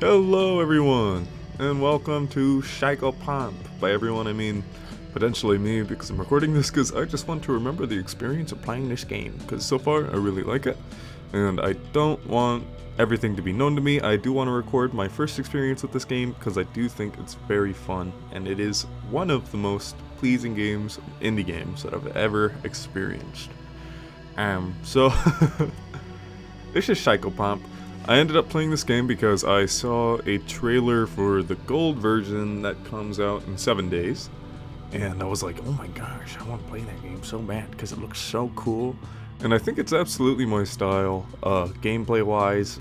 Hello everyone, and welcome to Psychopomp. By everyone I mean potentially me, because I'm recording this because I just want to remember the experience of playing this game, because so far I really like it, and I don't want everything to be known to me. I do want to record my first experience with this game because I do think it's very fun, and it is one of the most pleasing indie games that I've ever experienced. So this is Psychopomp. I ended up playing this game because I saw a trailer for the gold version that comes out in 7 days. And I was like, oh my gosh, I want to play that game so bad because it looks so cool. And I think it's absolutely my style, gameplay-wise.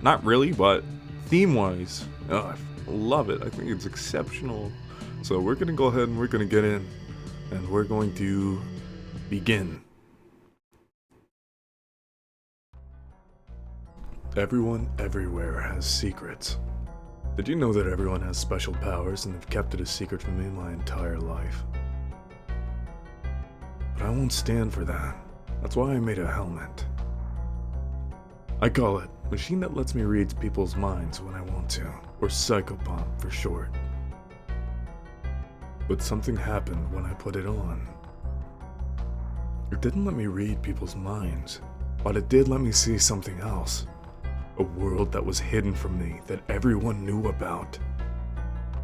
Not really, but theme-wise. I love it. I think it's exceptional. So we're going to go ahead and we're going to get in. And we're going to begin. Everyone everywhere has secrets. Did you know that everyone has special powers and have kept it a secret from me my entire life? But I won't stand for that. That's why I made a helmet. I call it Machine That Lets Me Read People's Minds When I Want to, or Psychopomp for short. But something happened when I put it on. It didn't let me read people's minds, but it did let me see something else. A world that was hidden from me, that everyone knew about.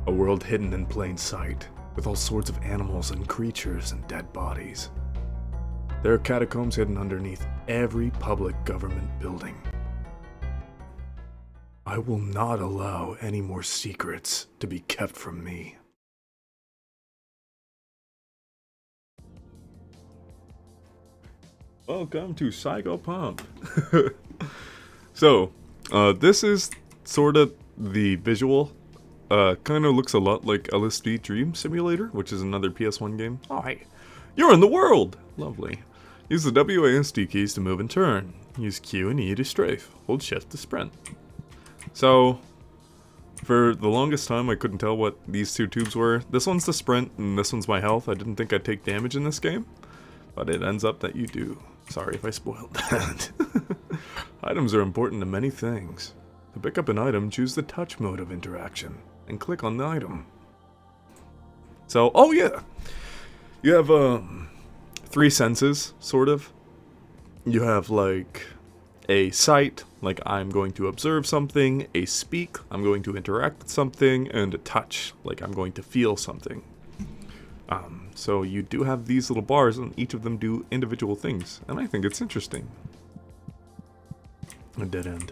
A world hidden in plain sight, with all sorts of animals and creatures and dead bodies. There are catacombs hidden underneath every public government building. I will not allow any more secrets to be kept from me. Welcome to Psychopomp. So, this is sort of the visual. Kind of looks a lot like LSD Dream Simulator, which is another PS1 game. Oh, hey, you're in the world! Lovely. Use the WASD keys to move and turn. Use Q and E to strafe. Hold shift to sprint. So, for the longest time I couldn't tell what these two tubes were. This one's the sprint, and this one's my health. I didn't think I'd take damage in this game, but it ends up that you do. Sorry if I spoiled that. Items are important to many things. To pick up an item, choose the touch mode of interaction, and click on the item. So, oh yeah! You have, 3 senses, sort of. You have, like, a sight, like I'm going to observe something, a speak, I'm going to interact with something, and a touch, like I'm going to feel something. So you do have these little bars, and each of them do individual things, and I think it's interesting. A dead end.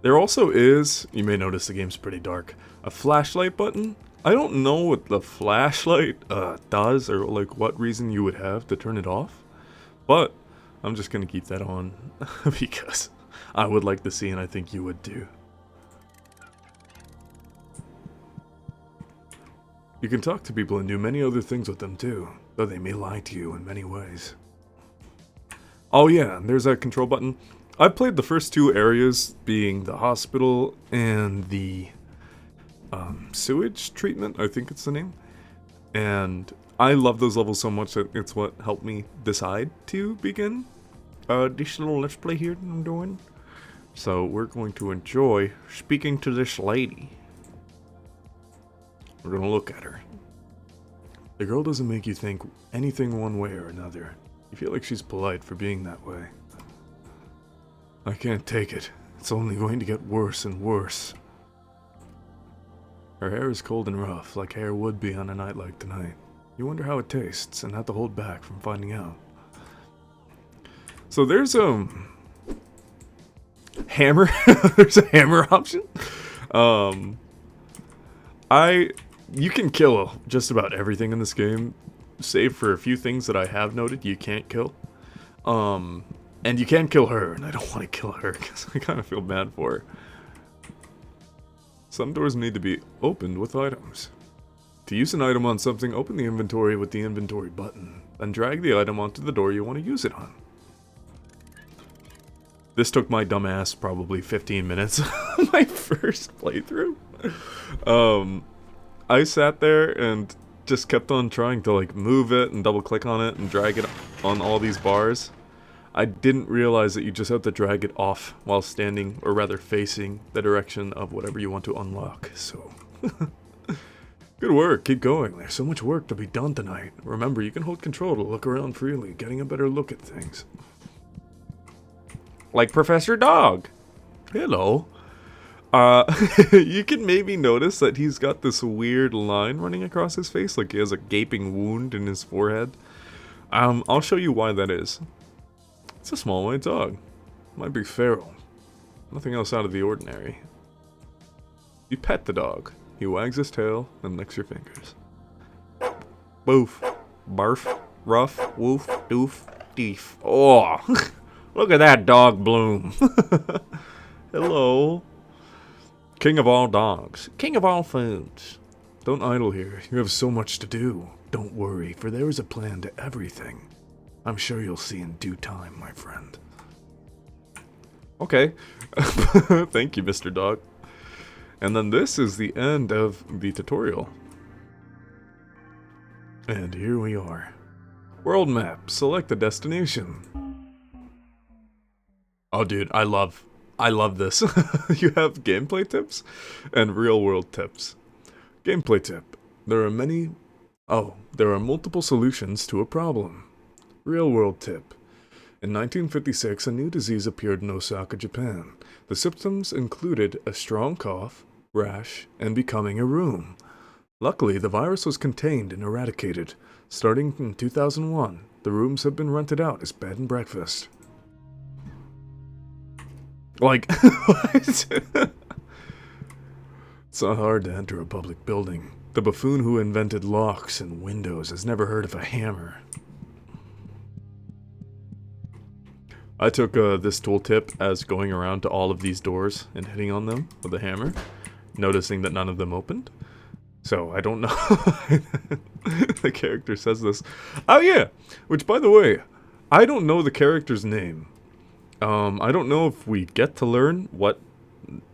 There also is, you may notice the game's pretty dark, a flashlight button. I don't know what the flashlight does, or like what reason you would have to turn it off, but I'm just gonna keep that on because I would like to see, and I think you would too. You can talk to people and do many other things with them too, though they may lie to you in many ways. Oh yeah, there's that control button. I've played the first 2 areas, being the hospital and the sewage treatment, I think it's the name. And I love those levels so much that it's what helped me decide to begin this little let's play here that I'm doing. So we're going to enjoy speaking to this lady. We're gonna look at her. The girl doesn't make you think anything one way or another. You feel like she's polite for being that way. I can't take it. It's only going to get worse and worse. Her hair is cold and rough, like hair would be on a night like tonight. You wonder how it tastes and have to hold back from finding out. So there's hammer. There's a hammer option. You can kill just about everything in this game, save for a few things that I have noted you can't kill. And you can kill her, and I don't want to kill her because I kind of feel bad for her. Some doors need to be opened with items. To use an item on something, open the inventory with the inventory button, then drag the item onto the door you want to use it on. This took my dumbass probably 15 minutes my first playthrough. I sat there and just kept on trying to like move it and double click on it and drag it on all these bars. I didn't realize that you just have to drag it off while standing, or rather facing, the direction of whatever you want to unlock, so... Good work, keep going. There's so much work to be done tonight. Remember, you can hold control to look around freely, getting a better look at things. Like Professor Dog! Hello. You can maybe notice that he's got this weird line running across his face, like he has a gaping wound in his forehead. I'll show you why that is. It's a small white dog. Might be feral. Nothing else out of the ordinary. You pet the dog. He wags his tail and licks your fingers. Boof. Barf. Ruff. Woof. Doof. Deef. Oh! Look at that dog bloom. Hello. King of all dogs. King of all foods. Don't idle here. You have so much to do. Don't worry, for there is a plan to everything. I'm sure you'll see in due time, my friend. Okay. Thank you, Mr. Dog. And then this is the end of the tutorial. And here we are. World map. Select the destination. Oh, dude, I love this. You have gameplay tips and real-world tips. Gameplay tip. There are multiple solutions to a problem. Real-world tip. In 1956, a new disease appeared in Osaka, Japan. The symptoms included a strong cough, rash, and becoming a room. Luckily, the virus was contained and eradicated. Starting in 2001, the rooms have been rented out as bed and breakfast. Like, what? It's not hard to enter a public building. The buffoon who invented locks and windows has never heard of a hammer. I took this tooltip as going around to all of these doors and hitting on them with a hammer, noticing that none of them opened. So, I don't know. The character says this. Oh yeah! Which, by the way, I don't know the character's name. I don't know if we get to learn what,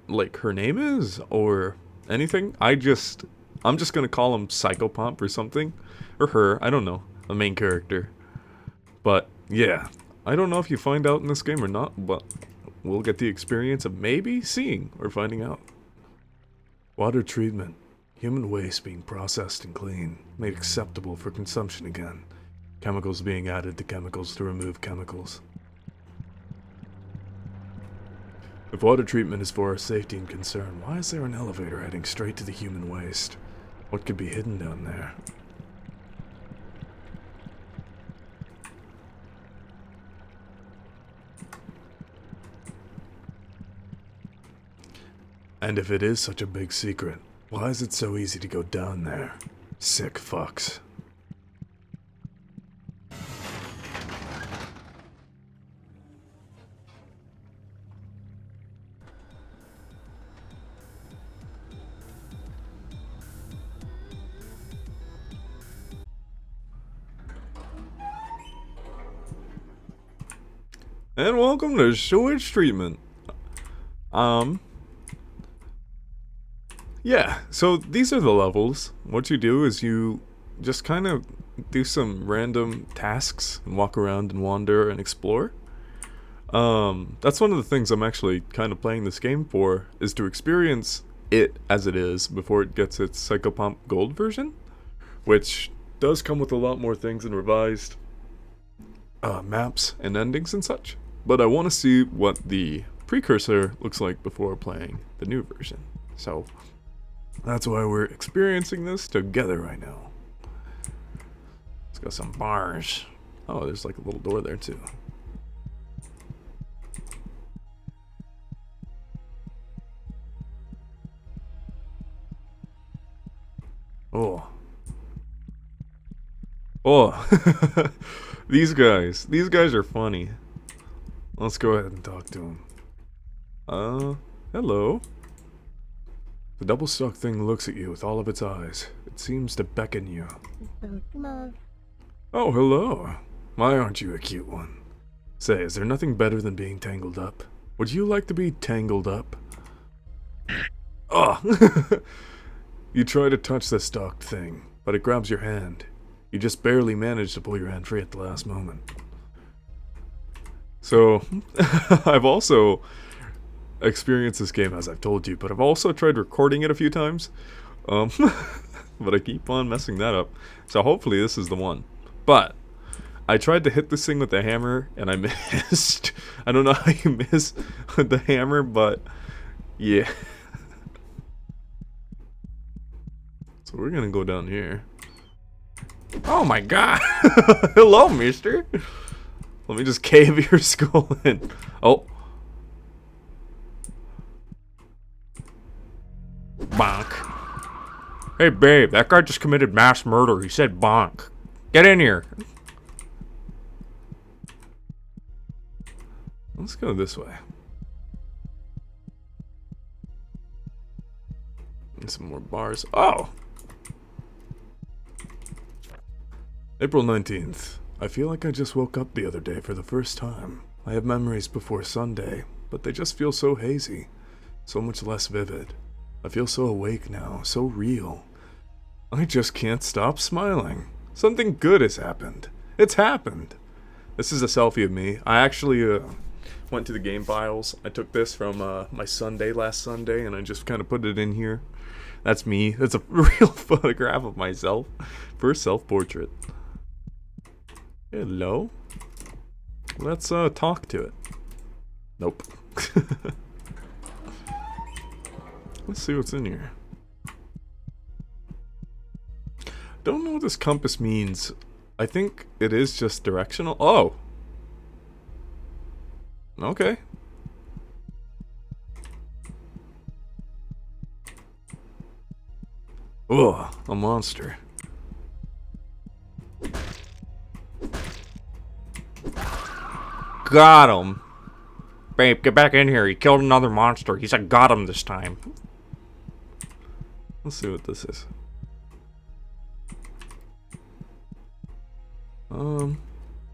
like, her name is, or anything. I'm just gonna call him Psychopomp or something. Or her, I don't know. The main character. But, yeah. I don't know if you find out in this game or not, but we'll get the experience of maybe seeing or finding out. Water treatment. Human waste being processed and cleaned, made acceptable for consumption again. Chemicals being added to chemicals to remove chemicals. If water treatment is for our safety and concern, why is there an elevator heading straight to the human waste? What could be hidden down there? And if it is such a big secret, why is it so easy to go down there? Sick fucks. And welcome to sewage treatment. Yeah, so these are the levels. What you do is you just kind of do some random tasks and walk around and wander and explore. That's one of the things I'm actually kind of playing this game for, is to experience it as it is before it gets its Psychopomp Gold version, which does come with a lot more things and revised maps and endings and such. But I want to see what the precursor looks like before playing the new version. So that's why we're experiencing this together right now. Let's go some bars. Oh, there's like a little door there too. Oh. Oh. These guys are funny. Let's go ahead and talk to them. Hello. The double-stuck thing looks at you with all of its eyes. It seems to beckon you. Oh, hello. Why aren't you a cute one? Say, is there nothing better than being tangled up? Would you like to be tangled up? Oh! You try to touch the stalked thing, but it grabs your hand. You just barely manage to pull your hand free at the last moment. So, I've also experienced this game as I've told you, but I've also tried recording it a few times. Um, but I keep on messing that up. So hopefully this is the one. But I tried to hit this thing with the hammer and I missed. I don't know how you miss with the hammer, but yeah. So we're gonna go down here. Oh my god! Hello, mister! Let me just cave your skull in. Oh. Bonk. Hey babe, that guy just committed mass murder. He said bonk. Get in here. Let's go this way. And some more bars. Oh! April 19th. I feel like I just woke up the other day for the first time. I have memories before Sunday, but they just feel so hazy. So much less vivid. I feel so awake now, so real. I just can't stop smiling. Something good has happened. It's happened. This is a selfie of me. I actually went to the game files. I took this from my Sunday last Sunday, and I just kind of put it in here. That's me. That's a real photograph of myself. First self-portrait. Hello? Let's talk to it. Nope. Let's see what's in here. Don't know what this compass means. I think it is just directional. Oh! Okay. Ugh, a monster. Got him! Babe, get back in here. He killed another monster. He said got him this time. Let's see what this is.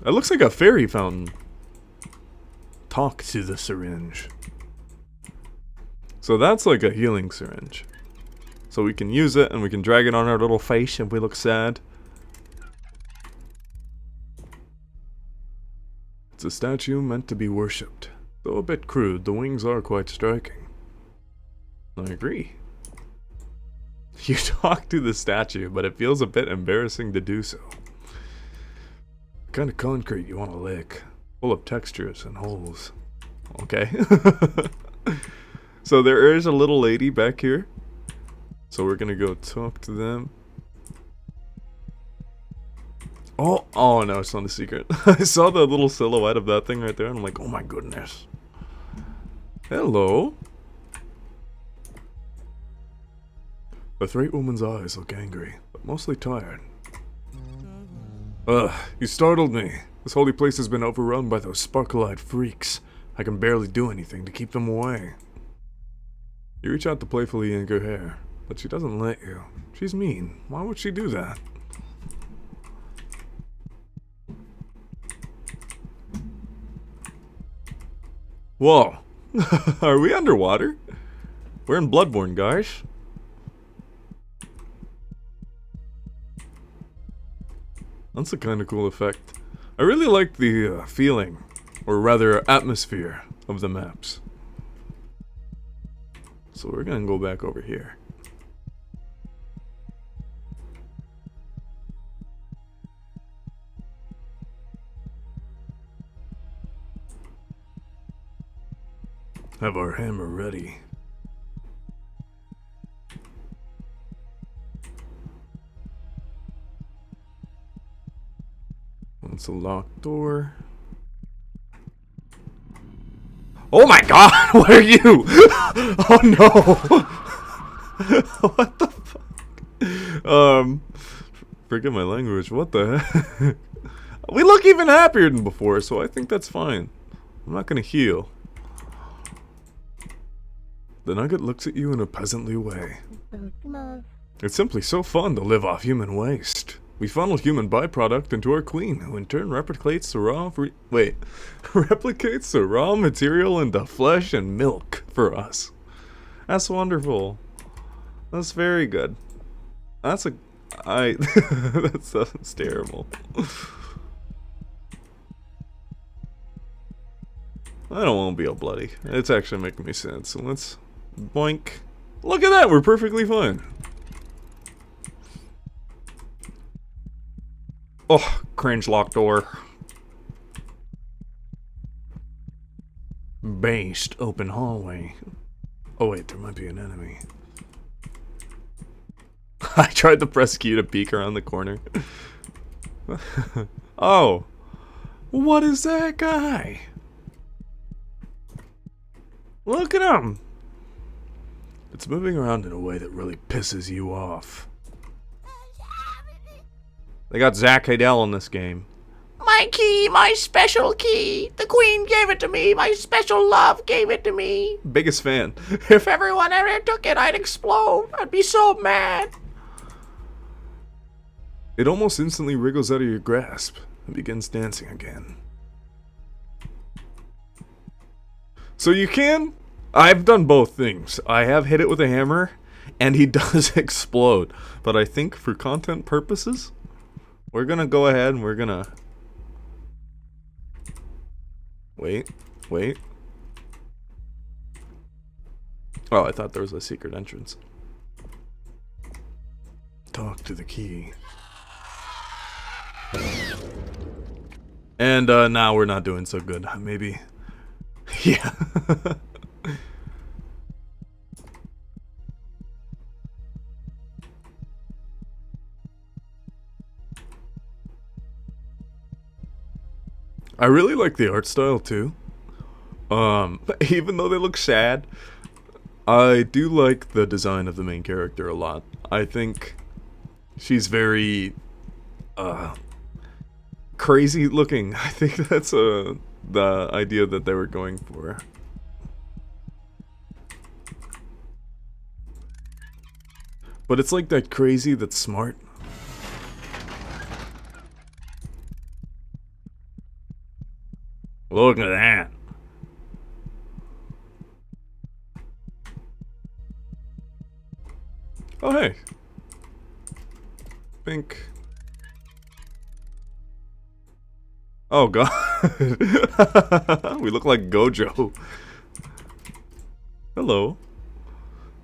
It looks like a fairy fountain. Talk to the syringe. So that's like a healing syringe. So we can use it and we can drag it on our little face if we look sad. It's a statue meant to be worshipped. Though a bit crude, the wings are quite striking. I agree. You talk to the statue, but it feels a bit embarrassing to do so. Kind of concrete you want to lick. Full of textures and holes. Okay. So there is a little lady back here. So we're gonna go talk to them. Oh no, it's not a secret. I saw the little silhouette of that thing right there and I'm like, oh my goodness. Hello. The Threat Woman's eyes look angry, but mostly tired. Ugh, you startled me. This holy place has been overrun by those sparkle-eyed freaks. I can barely do anything to keep them away. You reach out to playfully yank her hair, but she doesn't let you. She's mean. Why would she do that? Whoa. Are we underwater? We're in Bloodborne, guys. That's a kind of cool effect. I really like the feeling, or rather atmosphere, of the maps. So we're gonna go back over here. Have our hammer ready. It's a locked door. Oh my god, what are you? Oh no! What the fuck? Forget my language, what the heck? We look even happier than before, so I think that's fine. I'm not gonna heal. The nugget looks at you in a peasantly way. It's simply so fun to live off human waste. We funnel human byproduct into our queen, who in turn replicates the raw material into flesh and milk for us. That's wonderful. That's very good. That's that sounds terrible. I don't want to be all bloody. It's actually making me sad, so let's boink. Look at that, we're perfectly fine. Oh, cringe locked door. Based open hallway. Oh wait, there might be an enemy. I tried to press Q to peek around the corner. Oh. What is that guy? Look at him. It's moving around in a way that really pisses you off. They got Zach Hadell in this game. My key, my special key. The queen gave it to me. My special love gave it to me. Biggest fan. If everyone ever took it, I'd explode. I'd be so mad. It almost instantly wriggles out of your grasp and begins dancing again. So you can... I've done both things. I have hit it with a hammer, and he does explode. But I think for content purposes, we're gonna go ahead and we're gonna... Wait. Oh, I thought there was a secret entrance. Talk to the key. And now we're not doing so good. Maybe... Yeah. I really like the art style too. Even though they look sad, I do like the design of the main character a lot. I think she's very crazy looking. I think that's the idea that they were going for. But it's like that crazy that's smart. Look at that. Oh, hey. Pink. Oh, God. We look like Gojo. Hello.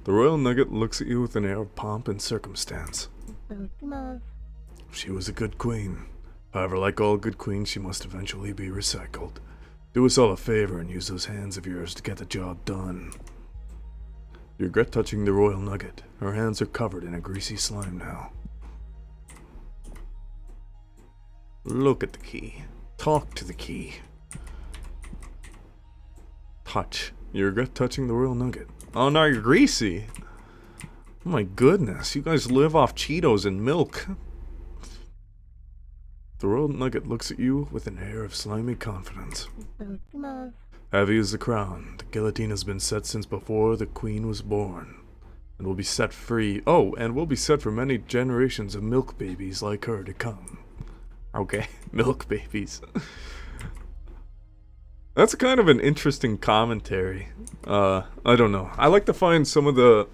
The Royal Nugget looks at you with an air of pomp and circumstance. She was a good queen. However, like all good queens, she must eventually be recycled. Do us all a favor and use those hands of yours to get the job done. You regret touching the Royal Nugget. Her hands are covered in a greasy slime now. Look at the key. Talk to the key. Touch. You regret touching the Royal Nugget. Oh, now you're greasy. Oh my goodness, you guys live off Cheetos and milk. The Royal Nugget looks at you with an air of slimy confidence. Heavy as the crown, the guillotine has been set since before the queen was born. And will be set free. Oh, and will be set for many generations of milk babies like her to come. Okay, milk babies. That's kind of an interesting commentary. I don't know. I like to find some of the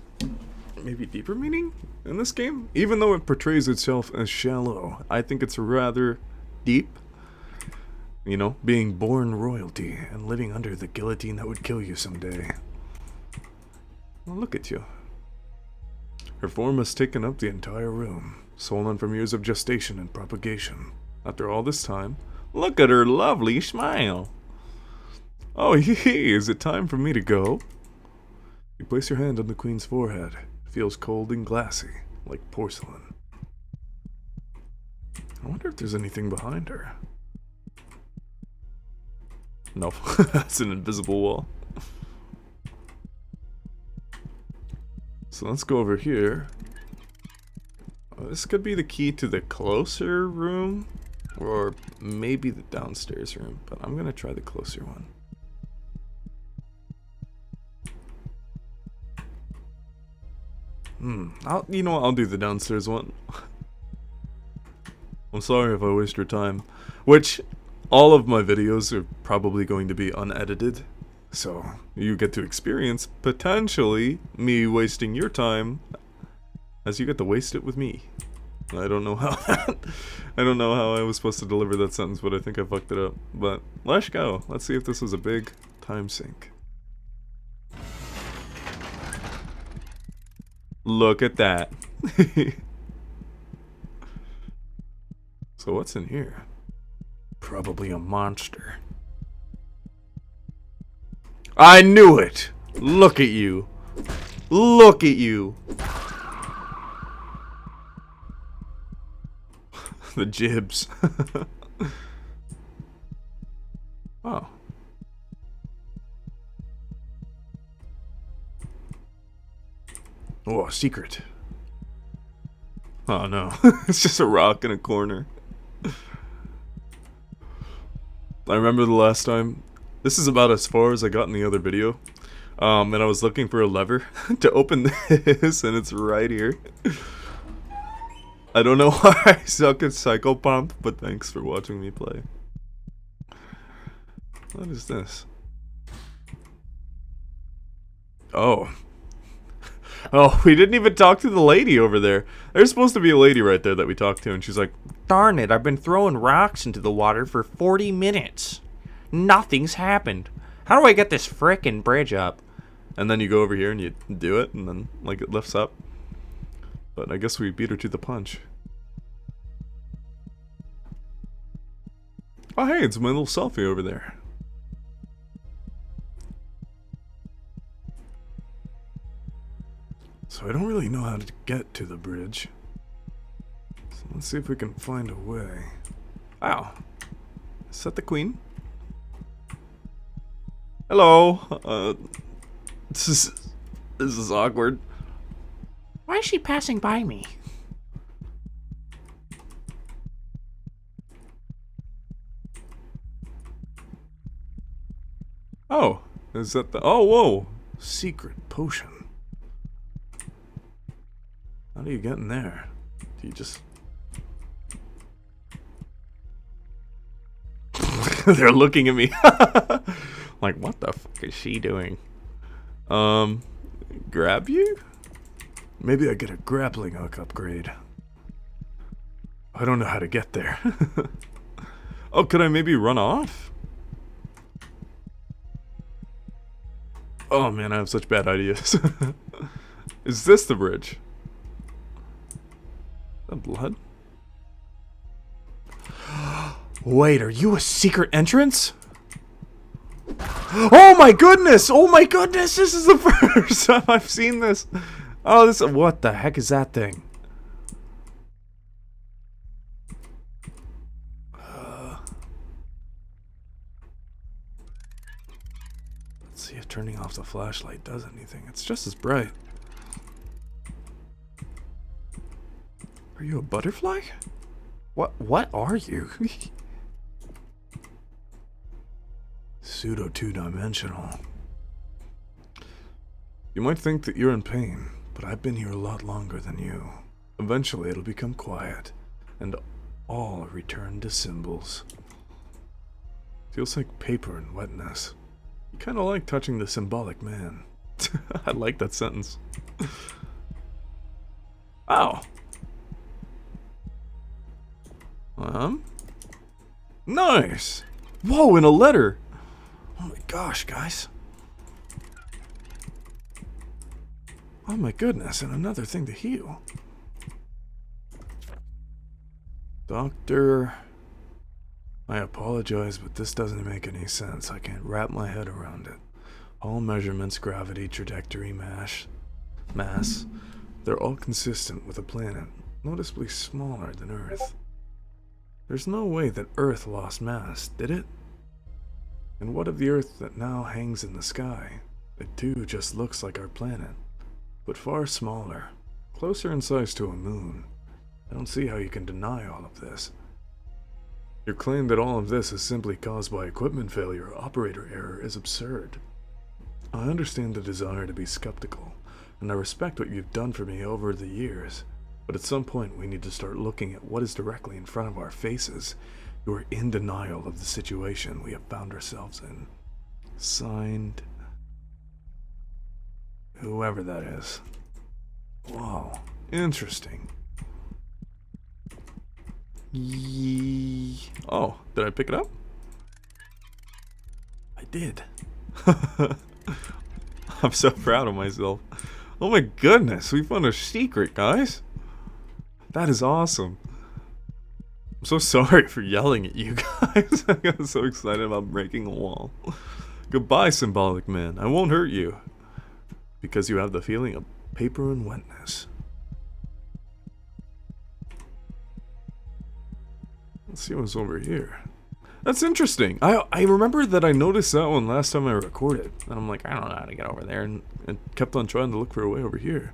maybe deeper meaning in this game. Even though it portrays itself as shallow, I think it's rather deep. You know, being born royalty and living under the guillotine that would kill you someday. Well, look at you. Her form has taken up the entire room, swollen from years of gestation and propagation. After all this time, look at her lovely smile. Oh, is it time for me to go? You place your hand on the queen's forehead. It feels cold and glassy, like porcelain. I wonder if there's anything behind her. No, that's an invisible wall. So let's go over here. This could be the key to the closer room, or maybe the downstairs room, but I'm gonna try the closer one. I'll do the downstairs one. I'm sorry if I waste your time. Which, all of my videos are probably going to be unedited. So, you get to experience, potentially, me wasting your time, as you get to waste it with me. I don't know how I don't know how I was supposed to deliver that sentence, but I think I fucked it up. But, let's go. Let's see if this is a big time sink. Look at that. So what's in here? Probably a monster. I knew it! Look at you. Look at you. The jibs. Oh. Oh, a secret. Oh no. It's just a rock in a corner. I remember the last time. This is about as far as I got in the other video. And I was looking for a lever to open this, and it's right here. I don't know why I suck at Psychopomp, but thanks for watching me play. What is this? Oh. Oh, we didn't even talk to the lady over there. There's supposed to be a lady right there that we talked to, and she's like, Darn it, I've been throwing rocks into the water for 40 minutes. Nothing's happened. How do I get this frickin' bridge up? and then you go over here and you do it, and then like it lifts up. But I guess we beat her to the punch. Oh hey, it's my little selfie over there. So I don't really know how to get to the bridge. So let's see if we can find a way. Wow. Is that the queen? Hello. This is awkward. Why is she passing by me? Oh, is that the... Oh, whoa. Secret potion. How do you get in there? Do you just... They're looking at me. Like, what the fuck is she doing? Grab you? Maybe I get a grappling hook upgrade. I don't know how to get there. Oh, could I maybe run off? Oh man, I have such bad ideas. Is this the bridge? The blood? Wait, are you a secret entrance? Oh my goodness! Oh my goodness! This is the first time I've seen this. Oh, this. What the heck is that thing? Let's see if turning off the flashlight does anything. It's just as bright. Are you a butterfly? What are you? Pseudo two-dimensional. You might think that you're in pain, but I've been here a lot longer than you. Eventually it'll become quiet, and all return to symbols. Feels like paper and wetness. You kinda like touching the symbolic man. I like that sentence. Oh. Nice! Whoa, in a letter! Oh my gosh, guys. Oh my goodness, and another thing to heal. Doctor, I apologize, but this doesn't make any sense. I can't wrap my head around it. All measurements, gravity, trajectory, mass, they're all consistent with a planet noticeably smaller than Earth. There's no way that Earth lost mass, did it? And what of the Earth that now hangs in the sky? It too just looks like our planet, but far smaller, closer in size to a moon. I don't see how you can deny all of this. Your claim that all of this is simply caused by equipment failure or operator error is absurd. I understand the desire to be skeptical, and I respect what you've done for me over the years, but at some point we need to start looking at what is directly in front of our faces. You are in denial of the situation we have found ourselves in. Signed... whoever that is. Wow, interesting. Oh, did I pick it up? I did. I'm so proud of myself. Oh my goodness, we found a secret, guys. That is awesome. I'm so sorry for yelling at you guys. I got so excited about breaking a wall. Goodbye, symbolic man. I won't hurt you. Because you have the feeling of paper and wetness. Let's see what's over here. That's interesting. I remember that I noticed that one last time I recorded. And I'm like, I don't know how to get over there. And kept on trying to look for a way over here.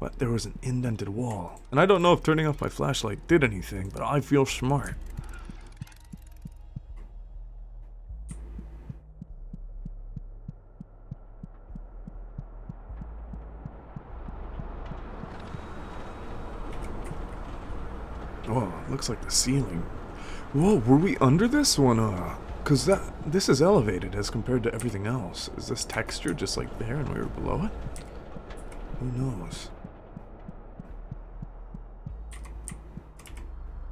But there was an indented wall. And I don't know if turning off my flashlight did anything, but I feel smart. Oh, looks like the ceiling. Whoa, were we under this one? Cause this is elevated as compared to everything else. Is this texture just like there and we were below it? Who knows?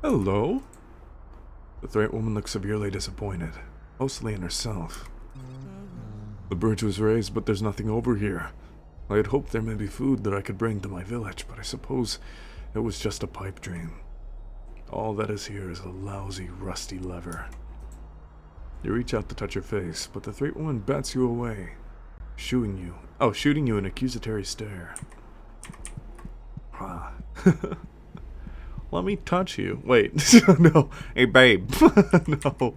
Hello? The Threat woman looks severely disappointed, mostly in herself. The bridge was raised, but there's nothing over here. I had hoped there may be food that I could bring to my village, but I suppose it was just a pipe dream. All that is here is a lousy, rusty lever. You reach out to touch her face, but the Threat woman bats you away, shooting you an accusatory stare. Ah. Let me touch you. Wait, no. Hey, babe. No.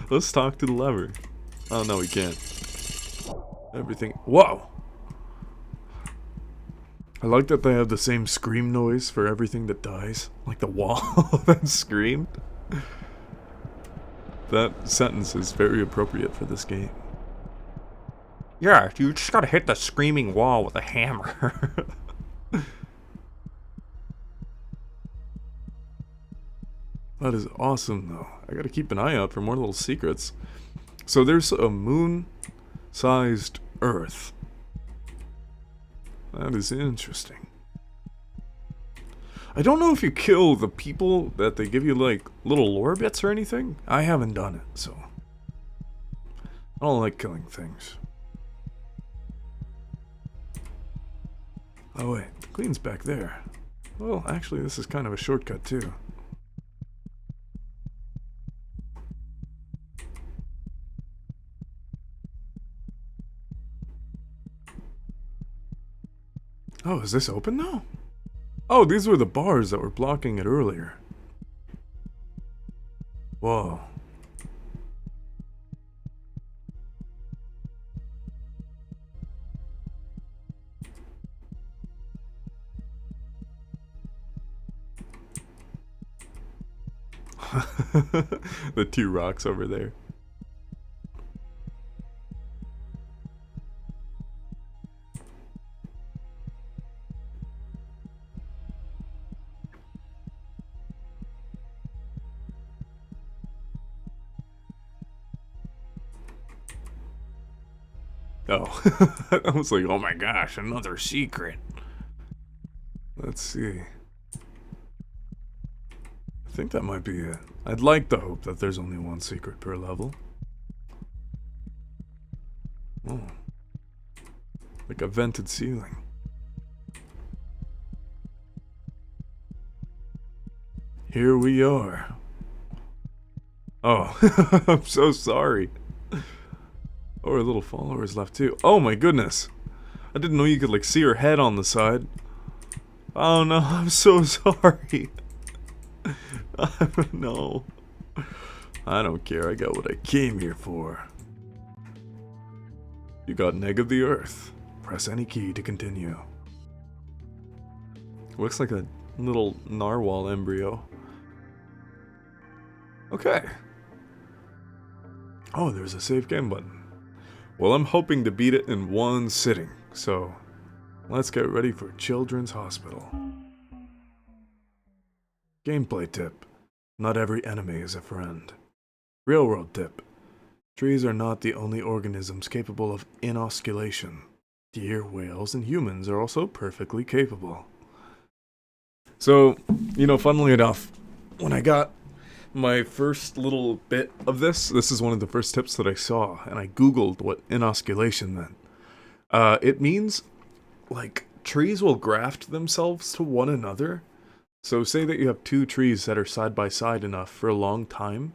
Let's talk to the lever. Oh, no, we can't. Everything. Whoa! I like that they have the same scream noise for everything that dies. Like the wall that screamed. That sentence is very appropriate for this game. Yeah, you just gotta hit the screaming wall with a hammer. That is awesome, though. I gotta keep an eye out for more little secrets. So there's a moon-sized Earth. That is interesting. I don't know if you kill the people that they give you, like, little lore bits or anything. I haven't done it, so... I don't like killing things. Oh wait, the queen's back there. Well, actually, this is kind of a shortcut, too. Oh, is this open now? Oh, these were the bars that were blocking it earlier. Whoa. The two rocks over there. Oh, I was like, oh my gosh, another secret. Let's see. I think that might be it. I'd like to hope that there's only one secret per level. Oh. Like a vented ceiling. Here we are. Oh, I'm so sorry. Oh, her little followers left too. Oh my goodness. I didn't know you could like see her head on the side. Oh no, I'm so sorry. No. I don't care. I got what I came here for. You got an egg of the earth. Press any key to continue. Looks like a little narwhal embryo. Okay. Oh, there's a save game button. Well, I'm hoping to beat it in one sitting, so let's get ready for Children's Hospital. Gameplay tip. Not every enemy is a friend. Real world tip. Trees are not the only organisms capable of inosculation. Deer, whales, and humans are also perfectly capable. So, funnily enough, when I got my first little bit of this is one of the first tips that I saw, and I googled what inosculation meant. It means, like, trees will graft themselves to one another. So say that you have two trees that are side by side enough for a long time.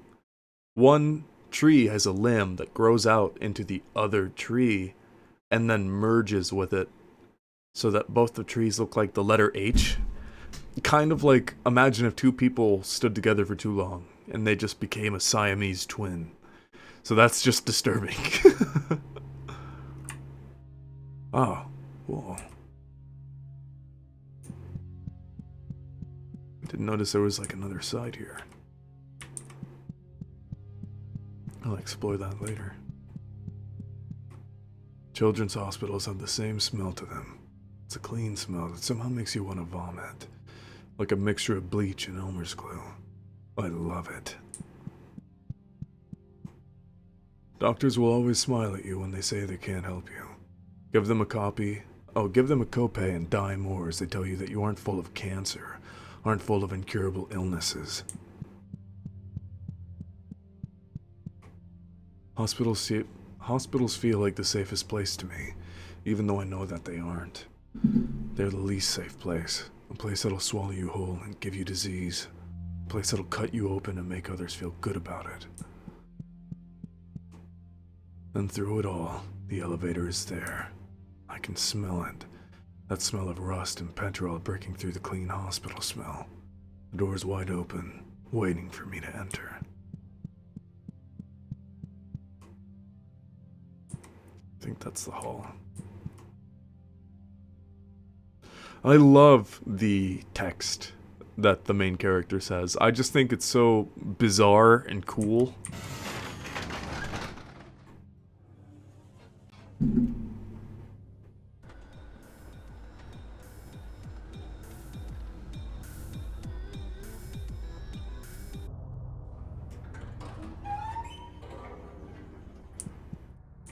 One tree has a limb that grows out into the other tree and then merges with it so that both the trees look like the letter H. Kind of like, imagine if two people stood together for too long and they just became a Siamese twin. So that's just disturbing. Oh, whoa. Didn't notice there was like another side here. I'll explore that later. Children's hospitals have the same smell to them. It's a clean smell that somehow makes you want to vomit. Like a mixture of bleach and Elmer's glue. I love it. Doctors will always smile at you when they say they can't help you. Give them a copy. Oh, give them a copay and die more as they tell you that you aren't full of cancer, aren't full of incurable illnesses. Hospitals feel like the safest place to me, even though I know that they aren't. They're the least safe place. A place that'll swallow you whole and give you disease. A place that'll cut you open and make others feel good about it. And through it all, the elevator is there. I can smell it. That smell of rust and petrol breaking through the clean hospital smell. The door's wide open, waiting for me to enter. I think that's the hall. I love the text that the main character says. I just think it's so bizarre and cool.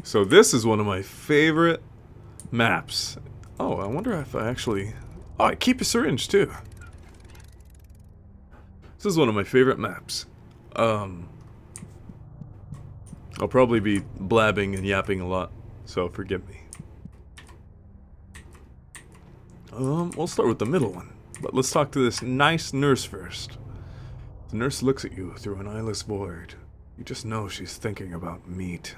So this is one of my favorite maps. Oh, I wonder if I actually... Oh, I keep a syringe too. This is one of my favorite maps. I'll probably be blabbing and yapping a lot, so forgive me. We'll start with the middle one. But let's talk to this nice nurse first. The nurse looks at you through an eyeless void. You just know she's thinking about meat.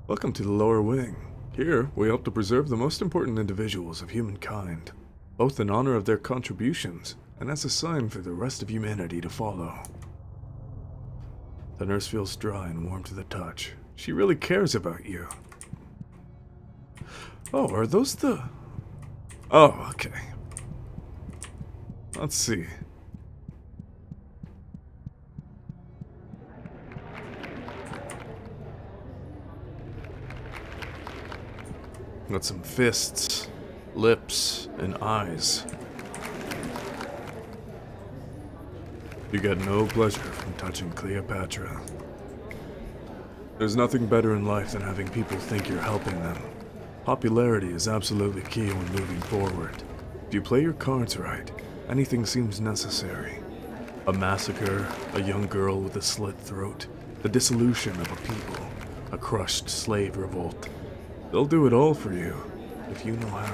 Welcome to the lower wing. Here, we help to preserve the most important individuals of humankind, both in honor of their contributions and as a sign for the rest of humanity to follow. The nurse feels dry and warm to the touch. She really cares about you. Oh, are those the... Oh, okay. Let's see. Got some fists, lips, and eyes. You get no pleasure from touching Cleopatra. There's nothing better in life than having people think you're helping them. Popularity is absolutely key when moving forward. If you play your cards right, anything seems necessary. A massacre, a young girl with a slit throat, the dissolution of a people, a crushed slave revolt. They'll do it all for you, if you know how.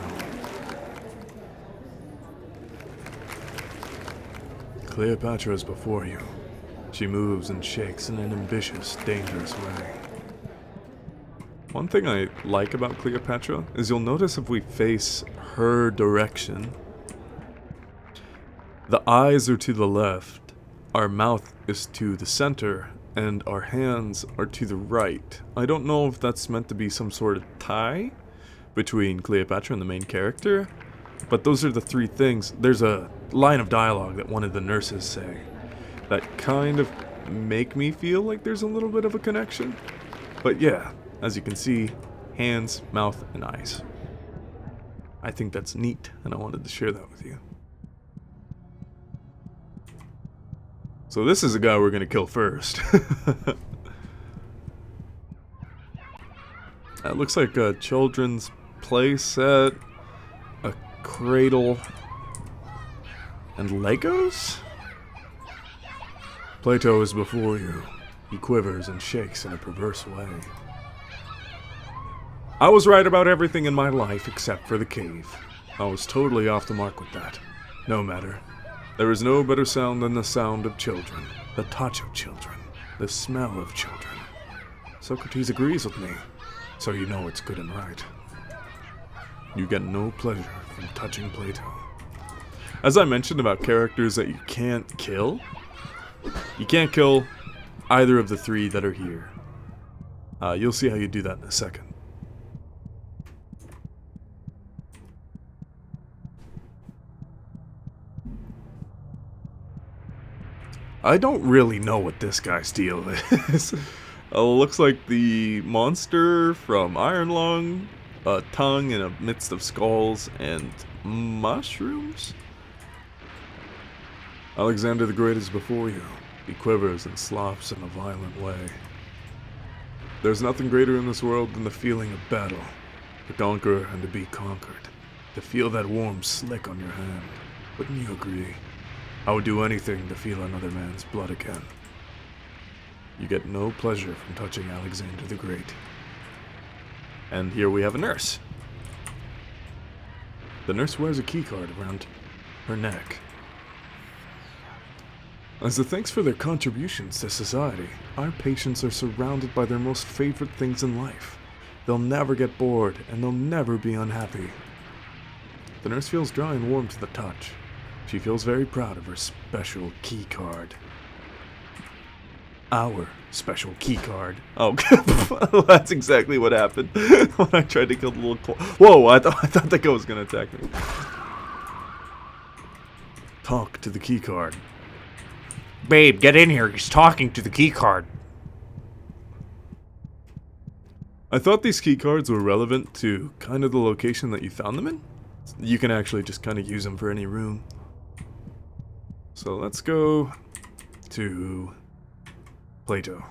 Cleopatra is before you. She moves and shakes in an ambitious, dangerous way. One thing I like about Cleopatra is you'll notice if we face her direction, the eyes are to the left, our mouth is to the center, and our hands are to the right. I don't know if that's meant to be some sort of tie between Cleopatra and the main character, but those are the three things. There's a line of dialogue that one of the nurses say that kind of make me feel like there's a little bit of a connection. But yeah, as you can see, hands, mouth, and eyes. I think that's neat, and I wanted to share that with you. So this is a guy we're gonna kill first. That looks like a children's play set, a cradle, and Legos? Plato is before you. He quivers and shakes in a perverse way. I was right about everything in my life except for the cave. I was totally off the mark with that. No matter. There is no better sound than the sound of children, the touch of children, the smell of children. Socrates agrees with me, so you know it's good and right. You get no pleasure from touching Plato. As I mentioned about characters that you can't kill either of the three that are here. You'll see how you do that in a second. I don't really know what this guy's deal is. Looks like the monster from Iron Lung, a tongue in the midst of skulls and mushrooms? Alexander the Great is before you. He quivers and slops in a violent way. There's nothing greater in this world than the feeling of battle, to conquer and to be conquered, to feel that warm slick on your hand. Wouldn't you agree? I would do anything to feel another man's blood again. You get no pleasure from touching Alexander the Great. And here we have a nurse. The nurse wears a keycard around her neck. As a thanks for their contributions to society, our patients are surrounded by their most favorite things in life. They'll never get bored, and they'll never be unhappy. The nurse feels dry and warm to the touch. She feels very proud of her special key card. Our special key card. Oh, that's exactly what happened when I tried to kill the little Whoa, I thought that guy was going to attack me. Talk to the key card. Babe, get in here. He's talking to the key card. I thought these key cards were relevant to kind of the location that you found them in. You can actually just kind of use them for any room. So let's go to Plato.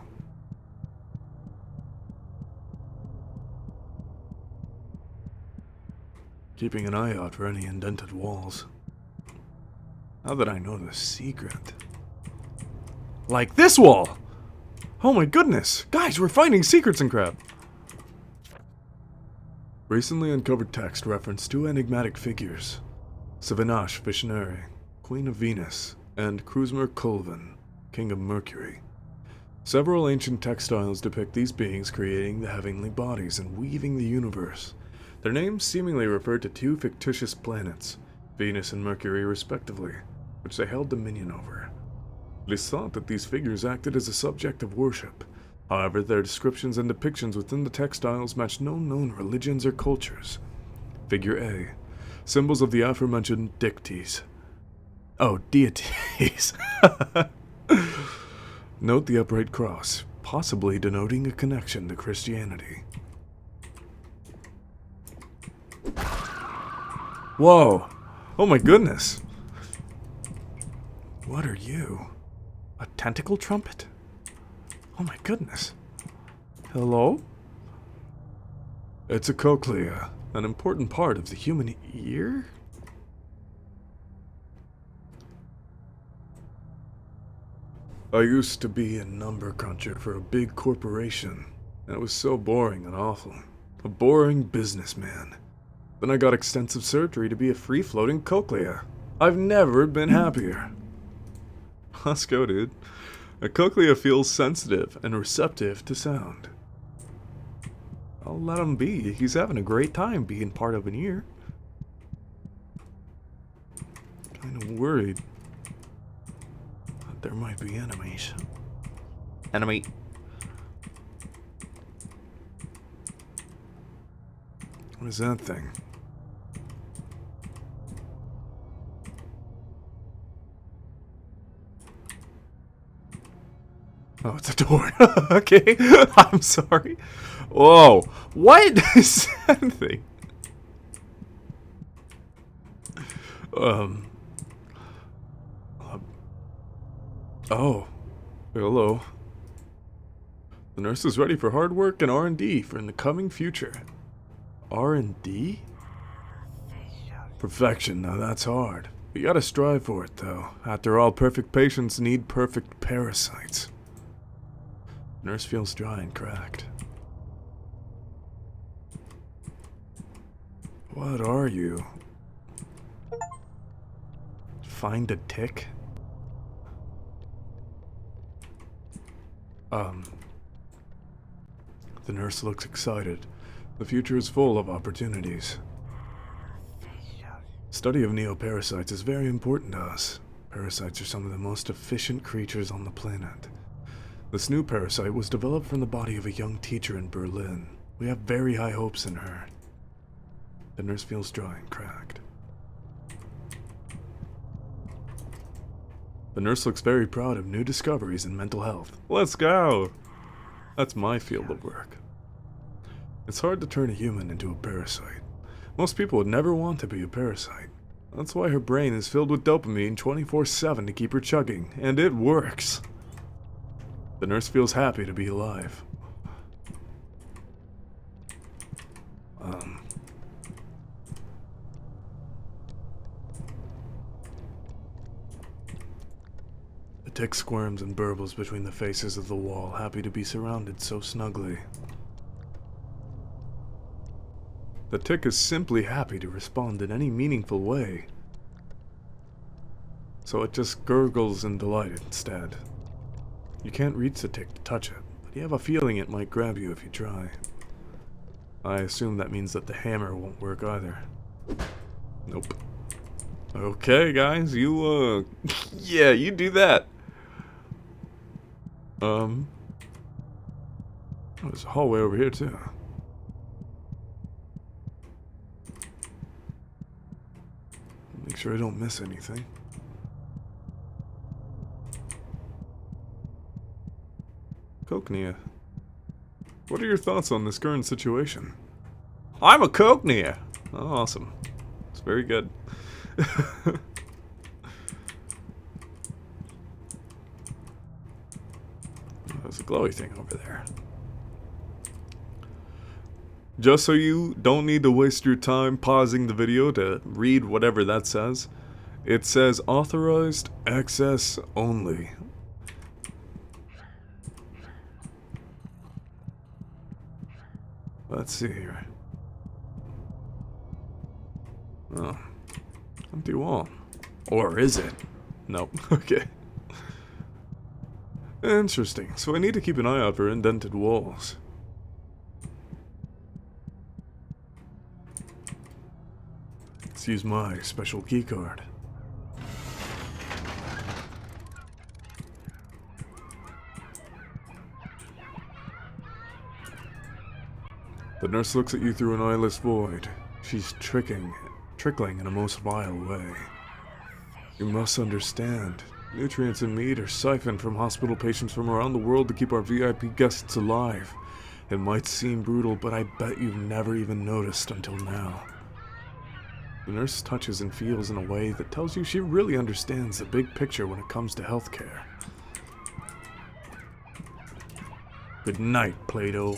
Keeping an eye out for any indented walls. Now that I know the secret. Like this wall! Oh my goodness! Guys, we're finding secrets and crap! Recently uncovered text referenced two enigmatic figures. Savinash Vishnari, Queen of Venus, and Kruzmer Kulvan, King of Mercury. Several ancient textiles depict these beings creating the heavenly bodies and weaving the universe. Their names seemingly refer to two fictitious planets, Venus and Mercury respectively, which they held dominion over. It is thought that these figures acted as a subject of worship. However, their descriptions and depictions within the textiles match no known religions or cultures. Figure A. Symbols of the aforementioned deities. Oh, deities. Note the upright cross, possibly denoting a connection to Christianity. Whoa! Oh my goodness! What are you? A tentacle trumpet? Oh my goodness. Hello? It's a cochlea, an important part of the human ear? I used to be a number cruncher for a big corporation, and it was so boring and awful. A boring businessman. Then I got extensive surgery to be a free-floating cochlea. I've never been happier. Let's go, dude. A cochlea feels sensitive and receptive to sound. I'll let him be. He's having a great time being part of an ear. Kind of worried that there might be enemies. Enemy. What is that thing? Oh, it's a door. Okay. I'm sorry. Whoa. What is that thing? Oh. Hello. The nurse is ready for hard work and R&D for in the coming future. R&D? Perfection. Now that's hard. You gotta strive for it, though. After all, perfect patients need perfect parasites. Nurse feels dry and cracked. What are you? Find a tick? The nurse looks excited. The future is full of opportunities. Study of neoparasites is very important to us. Parasites are some of the most efficient creatures on the planet. This new parasite was developed from the body of a young teacher in Berlin. We have very high hopes in her. The nurse feels dry and cracked. The nurse looks very proud of new discoveries in mental health. Let's go! That's my field of work. It's hard to turn a human into a parasite. Most people would never want to be a parasite. That's why her brain is filled with dopamine 24/7 to keep her chugging, and it works. The nurse feels happy to be alive. The tick squirms and burbles between the faces of the wall, happy to be surrounded so snugly. The tick is simply happy to respond in any meaningful way. So it just gurgles in delight instead. You can't reach the tick to touch it, but you have a feeling it might grab you if you try. I assume that means that the hammer won't work either. Nope. Okay, guys, you, yeah, you do that. There's a hallway over here, too. Make sure I don't miss anything. Cochnea. What are your thoughts on this current situation? I'm a Cochnea! Oh, awesome. It's very good. There's a glowy thing over there. Just so you don't need to waste your time pausing the video to read whatever that says, it says authorized access only. Let's see here. Oh. Empty wall. Or is it? Nope. Okay. Interesting. So I need to keep an eye out for indented walls. Let's use my special keycard. The nurse looks at you through an eyeless void. She's trickling in a most vile way. You must understand. Nutrients and meat are siphoned from hospital patients from around the world to keep our VIP guests alive. It might seem brutal, but I bet you've never even noticed until now. The nurse touches and feels in a way that tells you she really understands the big picture when it comes to healthcare. Good night, Plato.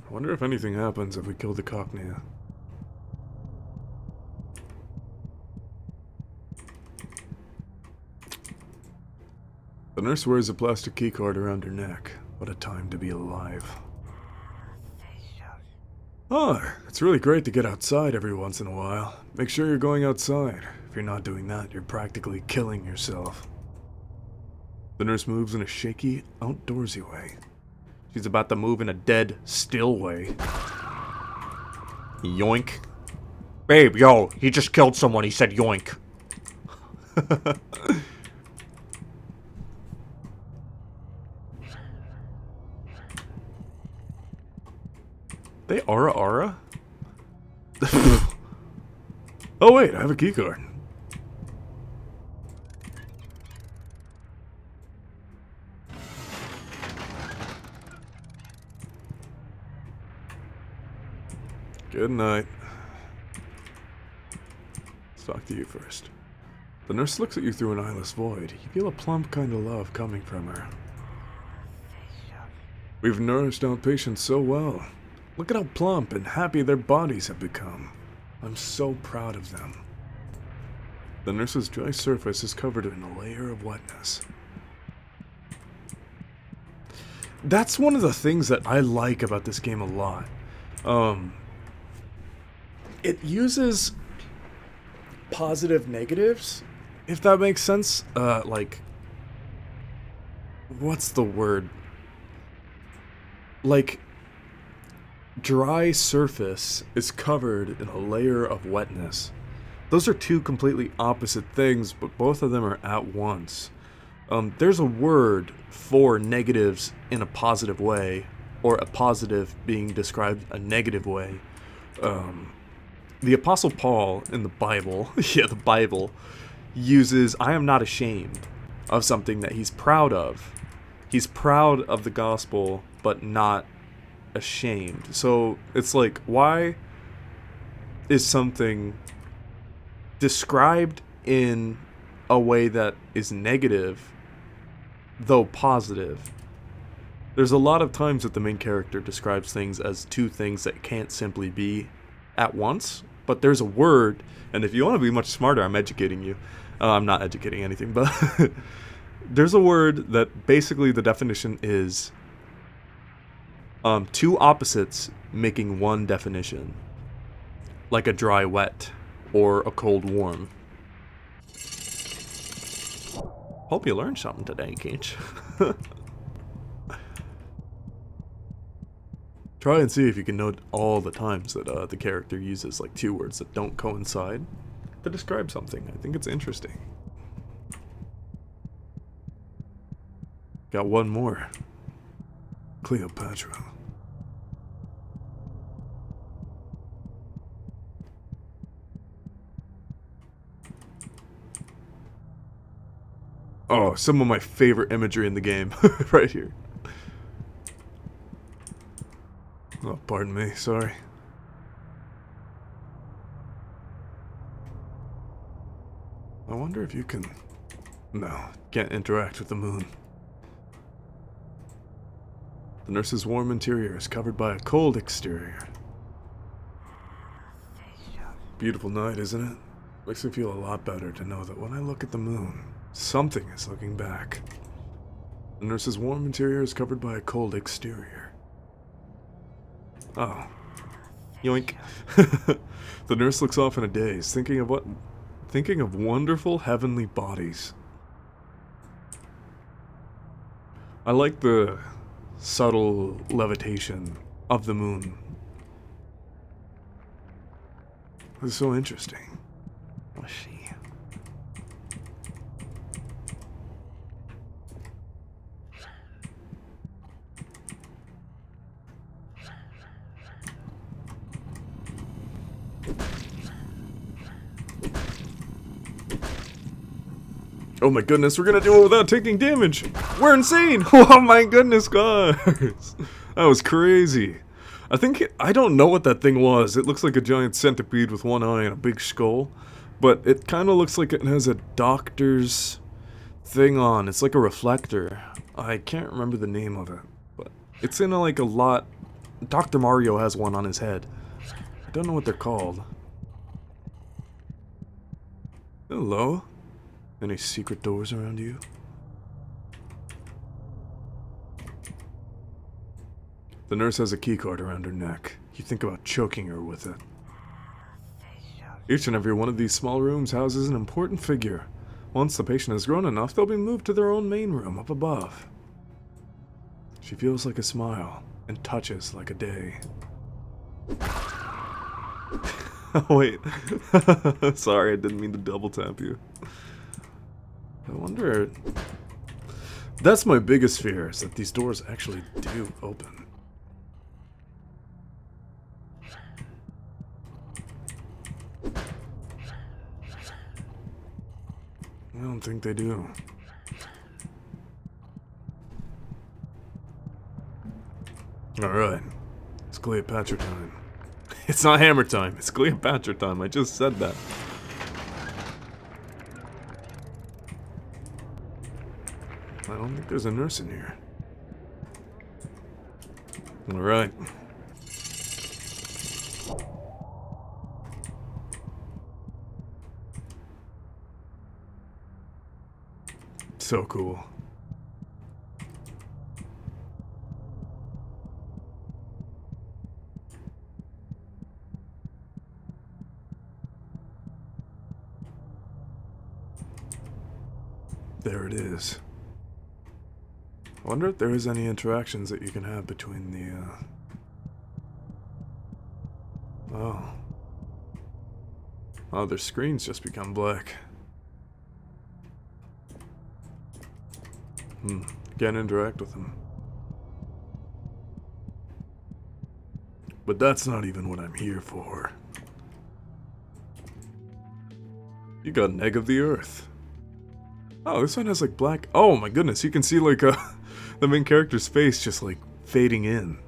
I wonder if anything happens if we kill the Cochnea. The nurse wears a plastic keycard around her neck. What a time to be alive. Ah, it's really great to get outside every once in a while. Make sure you're going outside. If you're not doing that, you're practically killing yourself. The nurse moves in a shaky, outdoorsy way. She's about to move in a dead, still way. Yoink. Babe, yo, he just killed someone. He said yoink. They Ara? Oh wait, I have a keycard. Good night. Let's talk to you first. The nurse looks at you through an eyeless void. You feel a plump kind of love coming from her. We've nourished our patients so well. Look at how plump and happy their bodies have become. I'm so proud of them. The nurse's dry surface is covered in a layer of wetness. That's one of the things that I like about this game a lot. It uses positive negatives, if that makes sense. Like, what's the word? Like, dry surface is covered in a layer of wetness. Those are two completely opposite things, but both of them are at once. There's a word for negatives in a positive way, or a positive being described a negative way. The Apostle Paul in the Bible, the Bible, uses "I am not ashamed" of something that he's proud of. He's proud of the gospel, but not ashamed. So it's like, why is something described in a way that is negative, though positive? There's a lot of times that the main character describes things as two things that can't simply be at once, but there's a word, and if you want to be much smarter, I'm educating you. I'm not educating anything, but there's a word that basically the definition is two opposites making one definition, like a dry wet or a cold warm. Hope you learned something today, kids. Try and see if you can note all the times that the character uses like two words that don't coincide to describe something. I think it's interesting. Got one more. Cleopatra. Oh, some of my favorite imagery in the game. Right here. Oh, pardon me, sorry. I wonder if you can... No, can't interact with the moon. The nurse's warm interior is covered by a cold exterior. Beautiful night, isn't it? Makes me feel a lot better to know that when I look at the moon, something is looking back. The nurse's warm interior is covered by a cold exterior. Oh. Yoink. The nurse looks off in a daze, thinking of wonderful heavenly bodies. I like the subtle levitation of the moon. It's so interesting. Let's see. Oh my goodness, we're gonna do it without taking damage! We're insane! Oh my goodness, guys! That was crazy. I don't know what that thing was. It looks like a giant centipede with one eye and a big skull. But it kind of looks like it has a doctor's thing on. It's like a reflector. I can't remember the name of it. But it's in like a lot... Dr. Mario has one on his head. I don't know what they're called. Hello? Any secret doors around you? The nurse has a keycard around her neck. You think about choking her with it. Each and every one of these small rooms houses an important figure. Once the patient has grown enough, they'll be moved to their own main room up above. She feels like a smile and touches like a day. Oh, wait. Sorry, I didn't mean to double tap you. I wonder... That's my biggest fear, is that these doors actually do open. I don't think they do. Alright. It's Cleopatra time. It's not hammer time, it's Cleopatra time. I just said that. I don't think there's a nurse in here. Alright. So cool. There it is. I wonder if there is any interactions that you can have between the, Oh. Oh, their screens just become black. Can't interact with them. But that's not even what I'm here for. You got an egg of the earth. Oh, this one has like black. Oh my goodness, you can see like the main character's face just like fading in.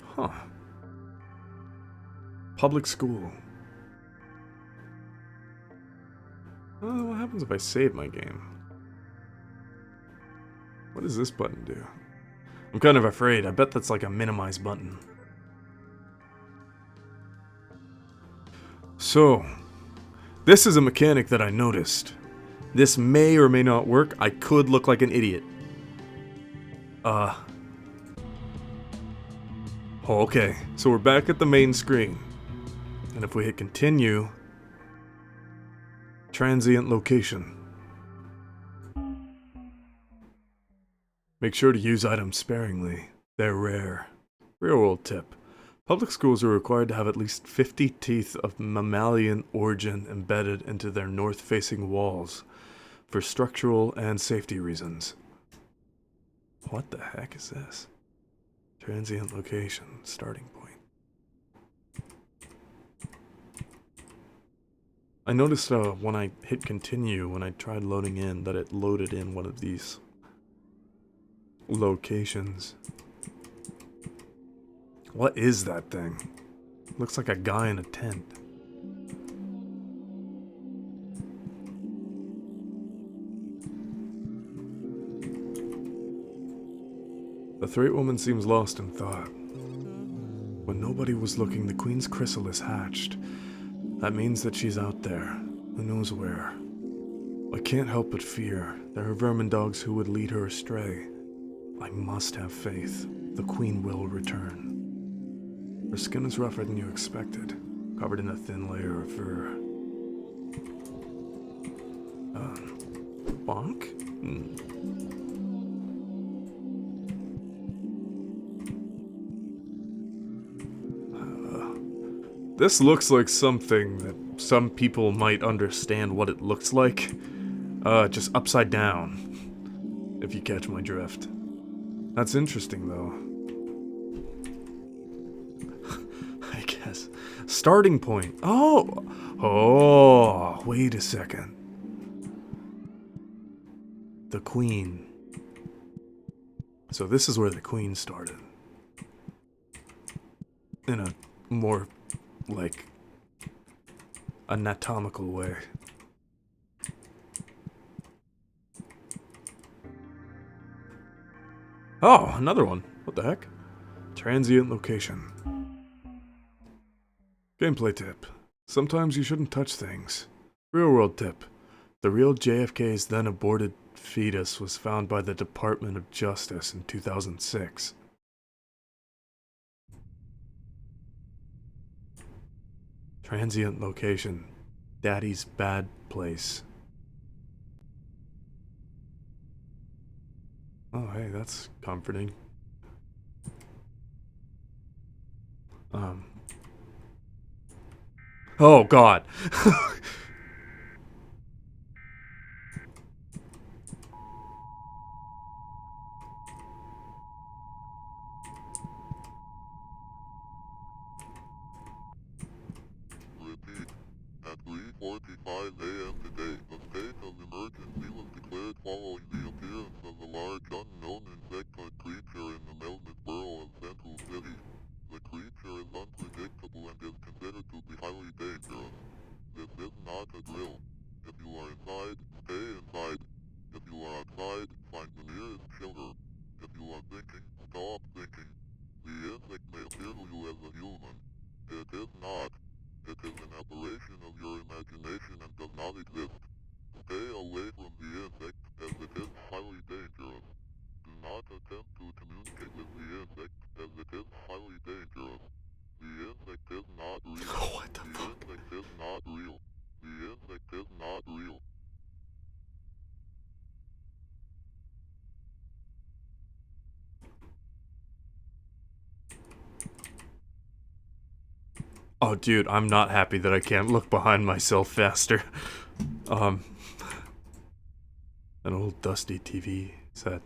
Huh. Public school. What happens if I save my game? What does this button do? I'm kind of afraid. I bet that's like a minimize button. So, this is a mechanic that I noticed. This may or may not work. I could look like an idiot. Oh, okay. So we're back at the main screen. And if we hit continue, transient location. Make sure to use items sparingly. They're rare. Real world tip. Public schools are required to have at least 50 teeth of mammalian origin embedded into their north-facing walls for structural and safety reasons. What the heck is this? Transient location, starting point. I noticed when I hit continue, when I tried loading in, that it loaded in one of these locations. What is that thing? Looks like a guy in a tent. The Threat Woman seems lost in thought. When nobody was looking, the Queen's chrysalis hatched. That means that she's out there. Who knows where? I can't help but fear. There are vermin dogs who would lead her astray. I must have faith. The Queen will return. Her skin is rougher than you expected, covered in a thin layer of fur. Bonk? This looks like something that some people might understand what it looks like. Just upside down, if you catch my drift. That's interesting, though. I guess. Starting point. Oh, wait a second. The Queen. So this is where the Queen started. In a more, like, anatomical way. Oh, another one. What the heck? Transient location. Gameplay tip. Sometimes you shouldn't touch things. Real world tip. The real JFK's then aborted fetus was found by the Department of Justice in 2006. Transient location. Daddy's bad place. Oh, hey, that's comforting. Oh, God. Repeat. At 3:45 a.m. today, a state of emergency was declared following the appearance of a large unknown insect-like creature in the Melnitz borough of Central City. The creature is unpredictable and is considered to be highly dangerous. This is not a drill. If you are inside, stay inside. If you are outside, find the nearest shelter. If you are thinking, stop thinking. The insect may appear to you as a human. It is not. It is an aberration of Oh, dude, I'm not happy that I can't look behind myself faster. An old dusty TV set.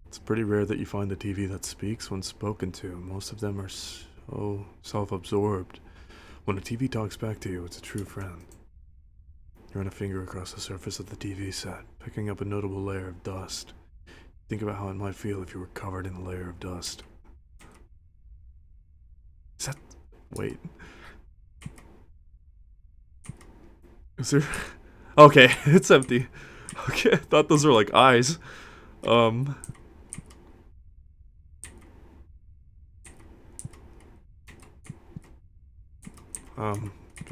It's pretty rare that you find a TV that speaks when spoken to. Most of them are so self-absorbed. When a TV talks back to you, it's a true friend. You run a finger across the surface of the TV set, picking up a notable layer of dust. Think about how it might feel if you were covered in a layer of dust. Is that... Wait. Is there... Okay, it's empty. Okay, I thought those were like eyes. Can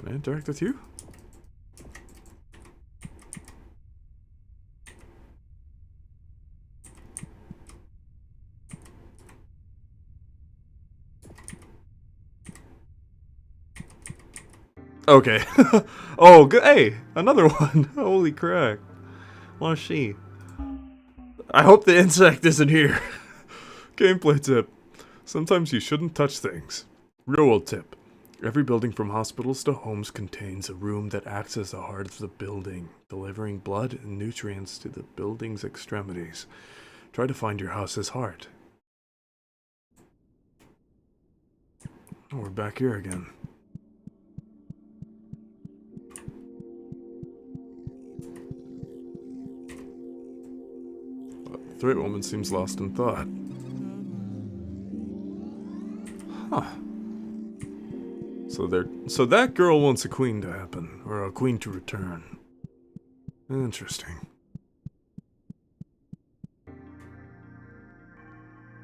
I interact with you? Okay. Oh, good. Hey, another one. Holy crap. What is she? I hope the insect isn't here. Gameplay tip. Sometimes you shouldn't touch things. Real world tip. Every building from hospitals to homes contains a room that acts as the heart of the building, delivering blood and nutrients to the building's extremities. Try to find your house's heart. Oh, we're back here again. The threat woman seems lost in thought. Huh. So that girl wants a queen to happen, or a queen to return. Interesting.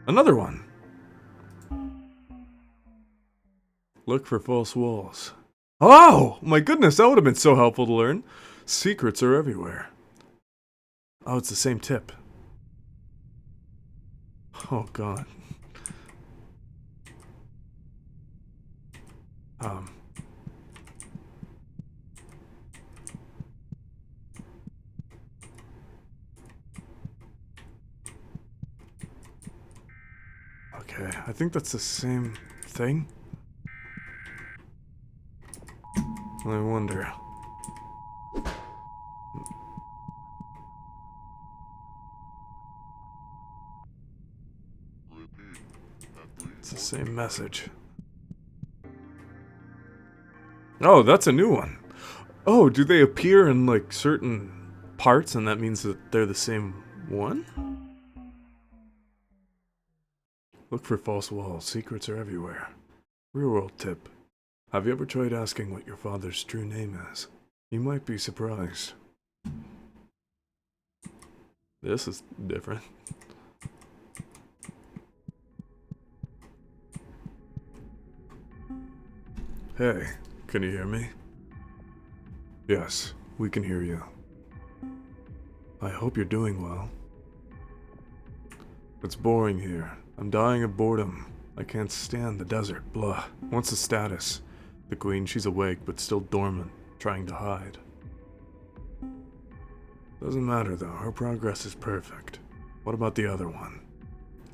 Another one. Look for false walls. Oh, my goodness, that would have been so helpful to learn. Secrets are everywhere. Oh, it's the same tip. Oh, God. Okay, I think that's the same thing. I wonder. It's the same message. Oh, that's a new one. Oh, do they appear in like certain parts and that means that they're the same one? Look for false walls. Secrets are everywhere. Real world tip. Have you ever tried asking what your father's true name is? You might be surprised. This is different. Hey, can you hear me? Yes, we can hear you. I hope you're doing well. It's boring here. I'm dying of boredom. I can't stand the desert, blah. What's the status? The queen, she's awake, but still dormant, trying to hide. Doesn't matter though, her progress is perfect. What about the other one?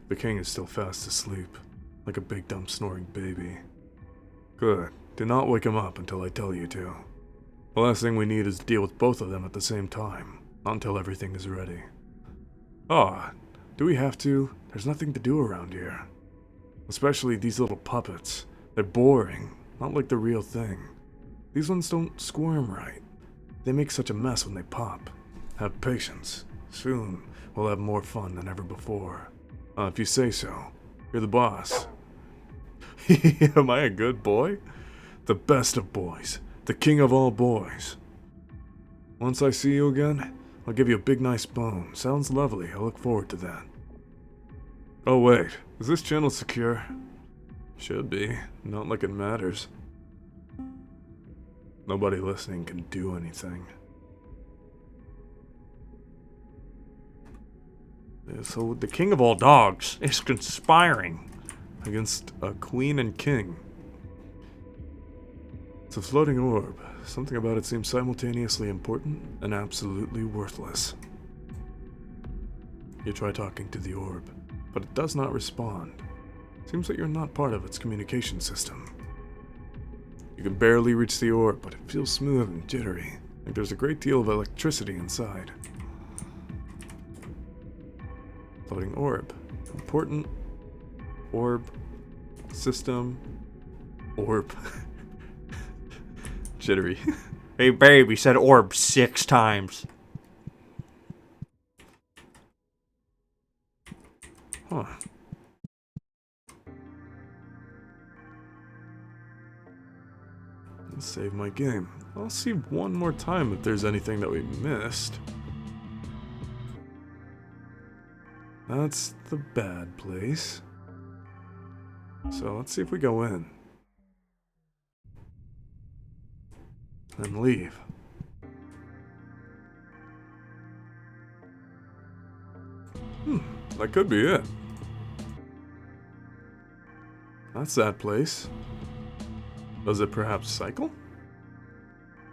The king is still fast asleep, like a big dumb snoring baby. Good. Do not wake him up until I tell you to. The last thing we need is to deal with both of them at the same time, not until everything is ready. Ah, do we have to? There's nothing to do around here. Especially these little puppets. They're boring, not like the real thing. These ones don't squirm right. They make such a mess when they pop. Have patience. Soon, we'll have more fun than ever before. If you say so. You're the boss. Am I a good boy? The best of boys. The king of all boys. Once I see you again, I'll give you a big nice bone. Sounds lovely. I look forward to that. Oh wait, is this channel secure? Should be. Not like it matters. Nobody listening can do anything. Yeah, so the king of all dogs is conspiring against a queen and king. It's a floating orb. Something about it seems simultaneously important and absolutely worthless. You try talking to the orb, but it does not respond. Seems that you're not part of its communication system. You can barely reach the orb, but it feels smooth and jittery, like there's a great deal of electricity inside. Floating orb. Important. Orb. System. Orb. Jittery. Hey babe, he said orb 6 times. Huh. Let's save my game. I'll see one more time if there's anything that we missed. That's the bad place. So let's see if we go in. And leave. That could be it. That's that place. Does it perhaps cycle?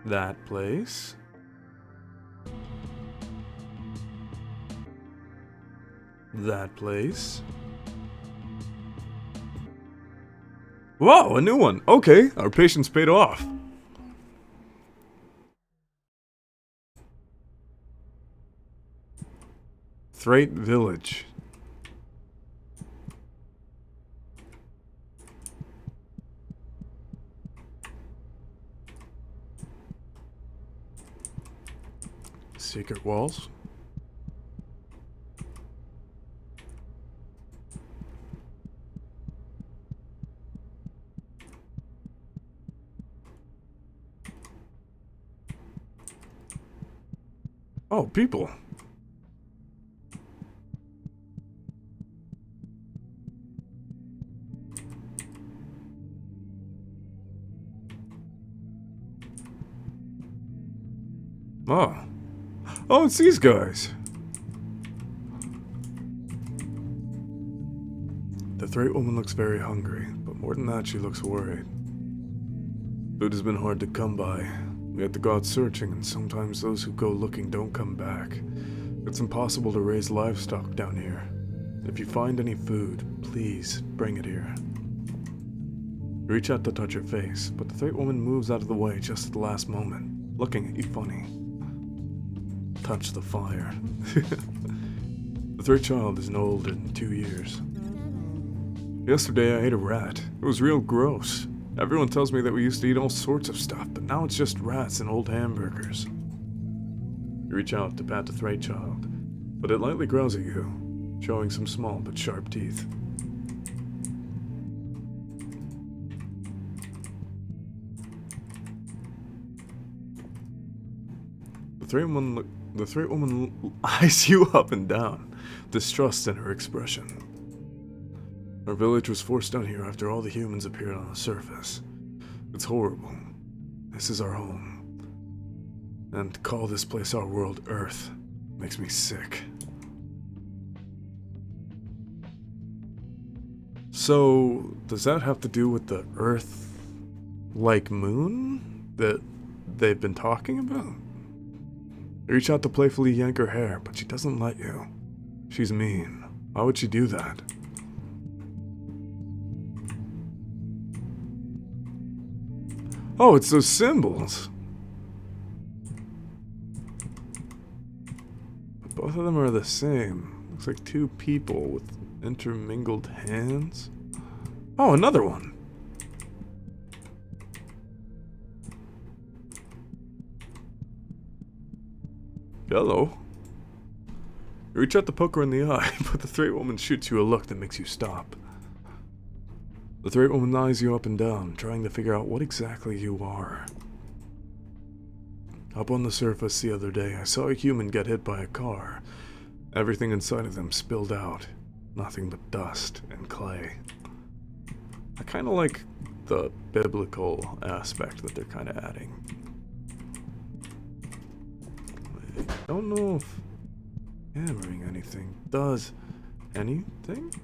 That place. That place. Whoa, a new one. Okay, our patience paid off. Thrate Village. Secret walls. Oh, people. Oh. Oh, it's these guys. The Thrate woman looks very hungry, but more than that, she looks worried. Food has been hard to come by. We have to go out searching, and sometimes those who go looking don't come back. It's impossible to raise livestock down here. If you find any food, please bring it here. You reach out to touch her face, but the Thrate woman moves out of the way just at the last moment, looking at you funny. Touch the fire. The Thrate child isn't older than 2 years. Yesterday I ate a rat. It was real gross. Everyone tells me that we used to eat all sorts of stuff, but now it's just rats and old hamburgers. You reach out to pat the Thrate child, but it lightly growls at you, showing some small but sharp teeth. The Thrate woman eyes you up and down, distrust in her expression. Our village was forced down here after all the humans appeared on the surface. It's horrible. This is our home. And to call this place our world Earth makes me sick. So, does that have to do with the Earth-like moon that they've been talking about? You reach out to playfully yank her hair, but she doesn't let you. She's mean. Why would she do that? Oh, it's those symbols. But both of them are the same. Looks like two people with intermingled hands. Oh, another one. Hello. You reach out to poke her in the eye, but the Thrate woman shoots you a look that makes you stop. The Thrate woman eyes you up and down, trying to figure out what exactly you are. Up on the surface the other day, I saw a human get hit by a car. Everything inside of them spilled out. Nothing but dust and clay. I kind of like the biblical aspect that they're kind of adding. I don't know if hammering anything does anything.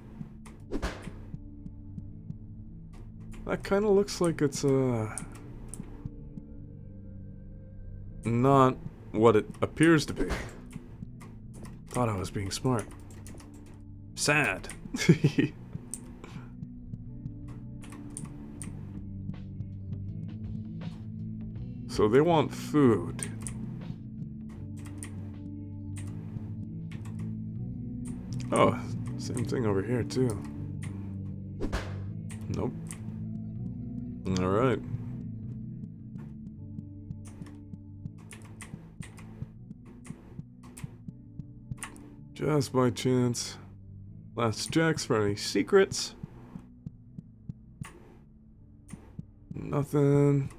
That kind of looks like it's not what it appears to be. Thought I was being smart. Sad. So they want food. Oh, same thing over here too. Nope. Alright. Just by chance. Last checks for any secrets. Nothing.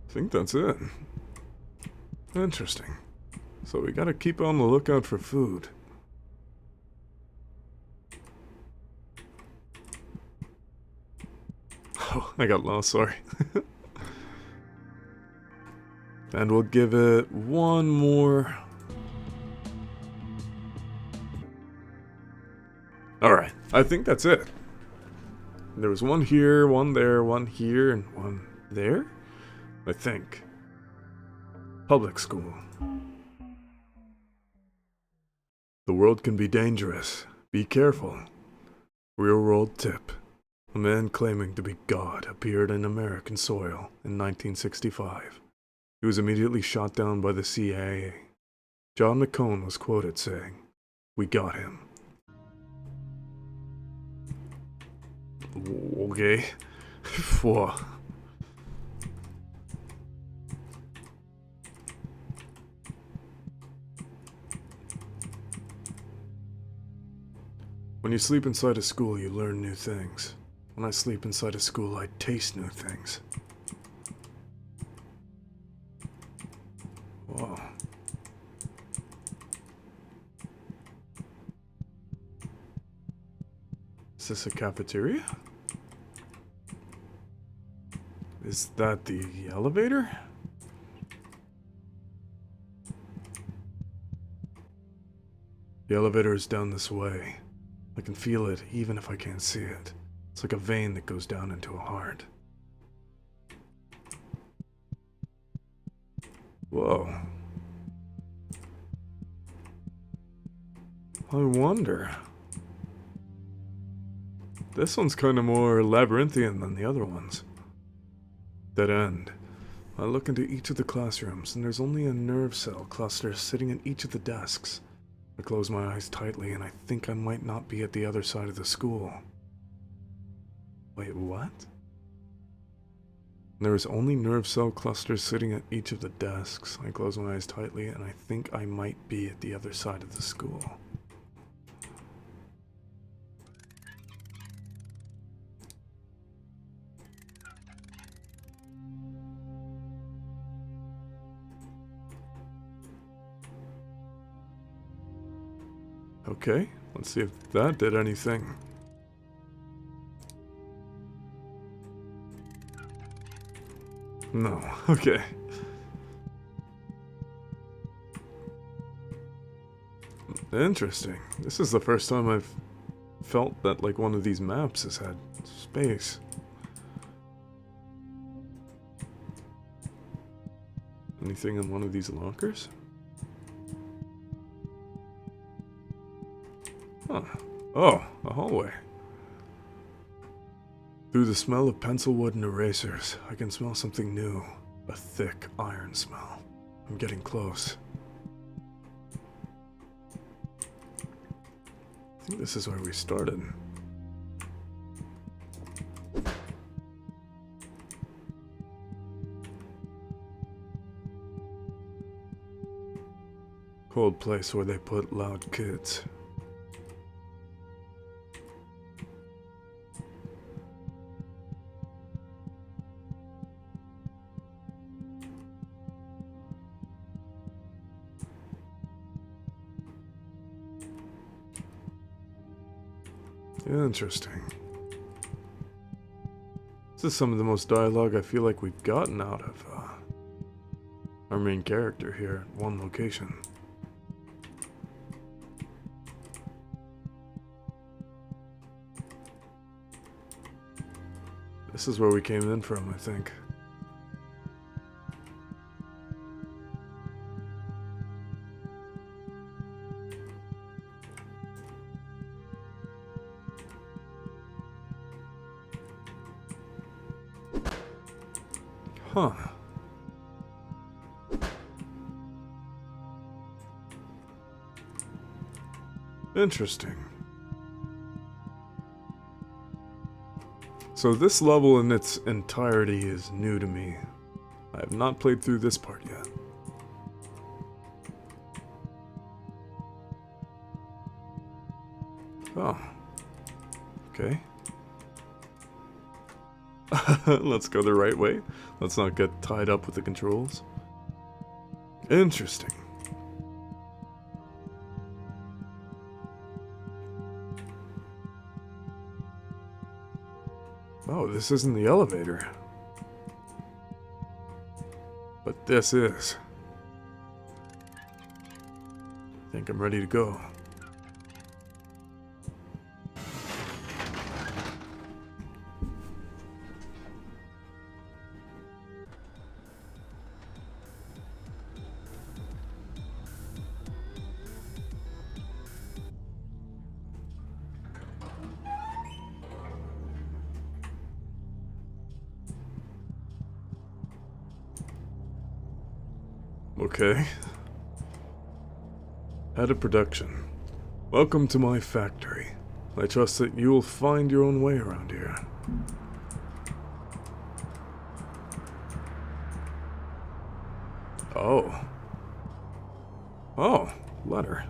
I think that's it. Interesting. So we gotta keep on the lookout for food. Oh, I got lost, sorry. And we'll give it one more. Alright, I think that's it. There was one here, one there, one here, and one there? I think. Public school. The world can be dangerous. Be careful. Real world tip. A man claiming to be God appeared in American soil in 1965. He was immediately shot down by the CIA. John McCone was quoted saying, "We got him." Okay. Whoa. When you sleep inside a school, you learn new things. When I sleep inside a school, I taste new things. Whoa. Is this a cafeteria? Is that the elevator? The elevator is down this way. I can feel it even if I can't see it. It's like a vein that goes down into a heart. Whoa. I wonder. This one's kind of more labyrinthian than the other ones. Dead end. I look into each of the classrooms, and there's only a nerve cell cluster sitting in each of the desks. I close my eyes tightly, and I think I might not be at the other side of the school. Wait, what? There is only nerve cell clusters sitting at each of the desks. I close my eyes tightly, and I think I might be at the other side of the school. Okay, let's see if that did anything. No, okay. Interesting. This is the first time I've felt that like one of these maps has had space. Anything in one of these lockers? Huh. Oh, a hallway. Through the smell of pencil wood and erasers, I can smell something new. A thick iron smell. I'm getting close. I think this is where we started. Cold place where they put loud kids. Interesting. This is some of the most dialogue I feel like we've gotten out of our main character here at one location. This is where we came in from, I think. Huh. Interesting. So this level in its entirety is new to me. I have not played through this part yet. Oh. Okay. Let's go the right way. Let's not get tied up with the controls. Interesting. Oh, this isn't the elevator. But this is. I think I'm ready to go. Okay. Head of production. Welcome to my factory. I trust that you will find your own way around here. Oh. Oh, letter.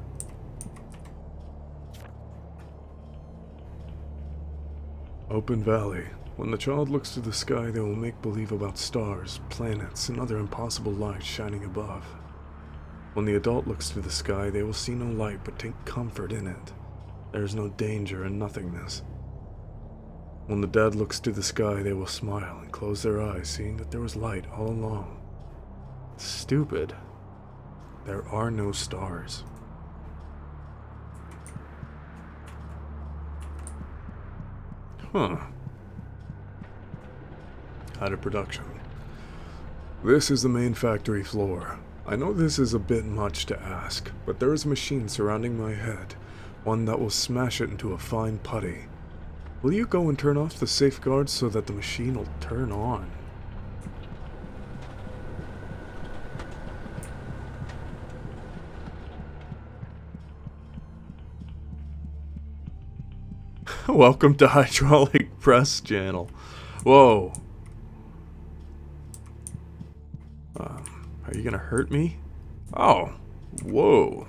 Open Valley. When the child looks to the sky, they will make believe about stars, planets, and other impossible lights shining above. When the adult looks to the sky, they will see no light but take comfort in it. There is no danger in nothingness. When the dad looks to the sky, they will smile and close their eyes, seeing that there was light all along. Stupid. There are no stars. Huh. Out of production. This is the main factory floor. I know this is a bit much to ask, but there is a machine surrounding my head, one that will smash it into a fine putty. Will you go and turn off the safeguards so that the machine will turn on? Welcome to Hydraulic Press Channel. Whoa. Are you gonna hurt me? Oh. Whoa.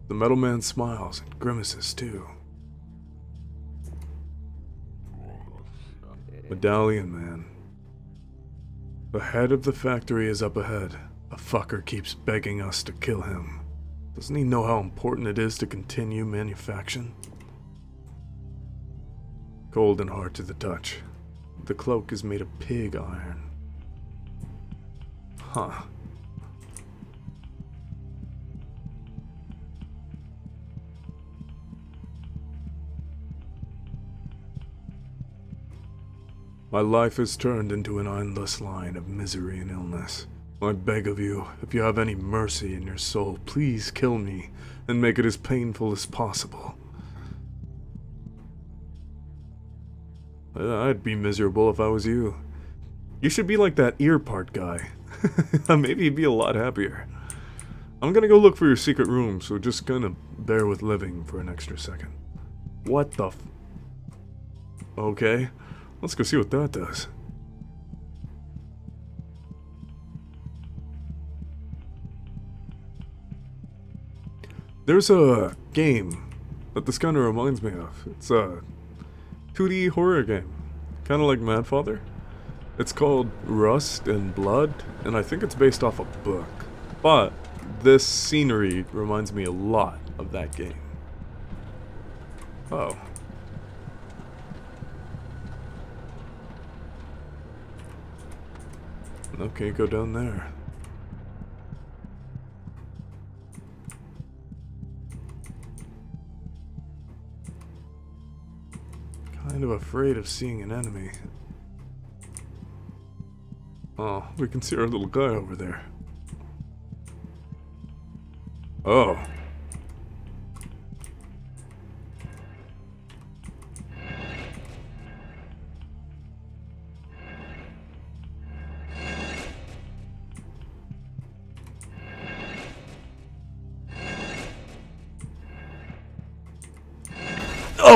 The metal man smiles and grimaces too. Medallion man. The head of the factory is up ahead. A fucker keeps begging us to kill him. Doesn't he know how important it is to continue manufacturing? Cold and hard to the touch. The cloak is made of pig iron. Huh. My life is turned into an endless line of misery and illness. I beg of you, if you have any mercy in your soul, please kill me and make it as painful as possible. I'd be miserable if I was you. You should be like that ear part guy. Maybe you'd be a lot happier. I'm gonna go look for your secret room, so just kinda bear with living for an extra second. What the f... Okay, let's go see what that does. There's a game that this kinda reminds me of. It's a 2D horror game, kinda like Madfather. It's called Rust and Blood, and I think it's based off a book. But this scenery reminds me a lot of that game. Oh. Okay, go down there. Kind of afraid of seeing an enemy. Oh, we can see our little guy over there. Oh.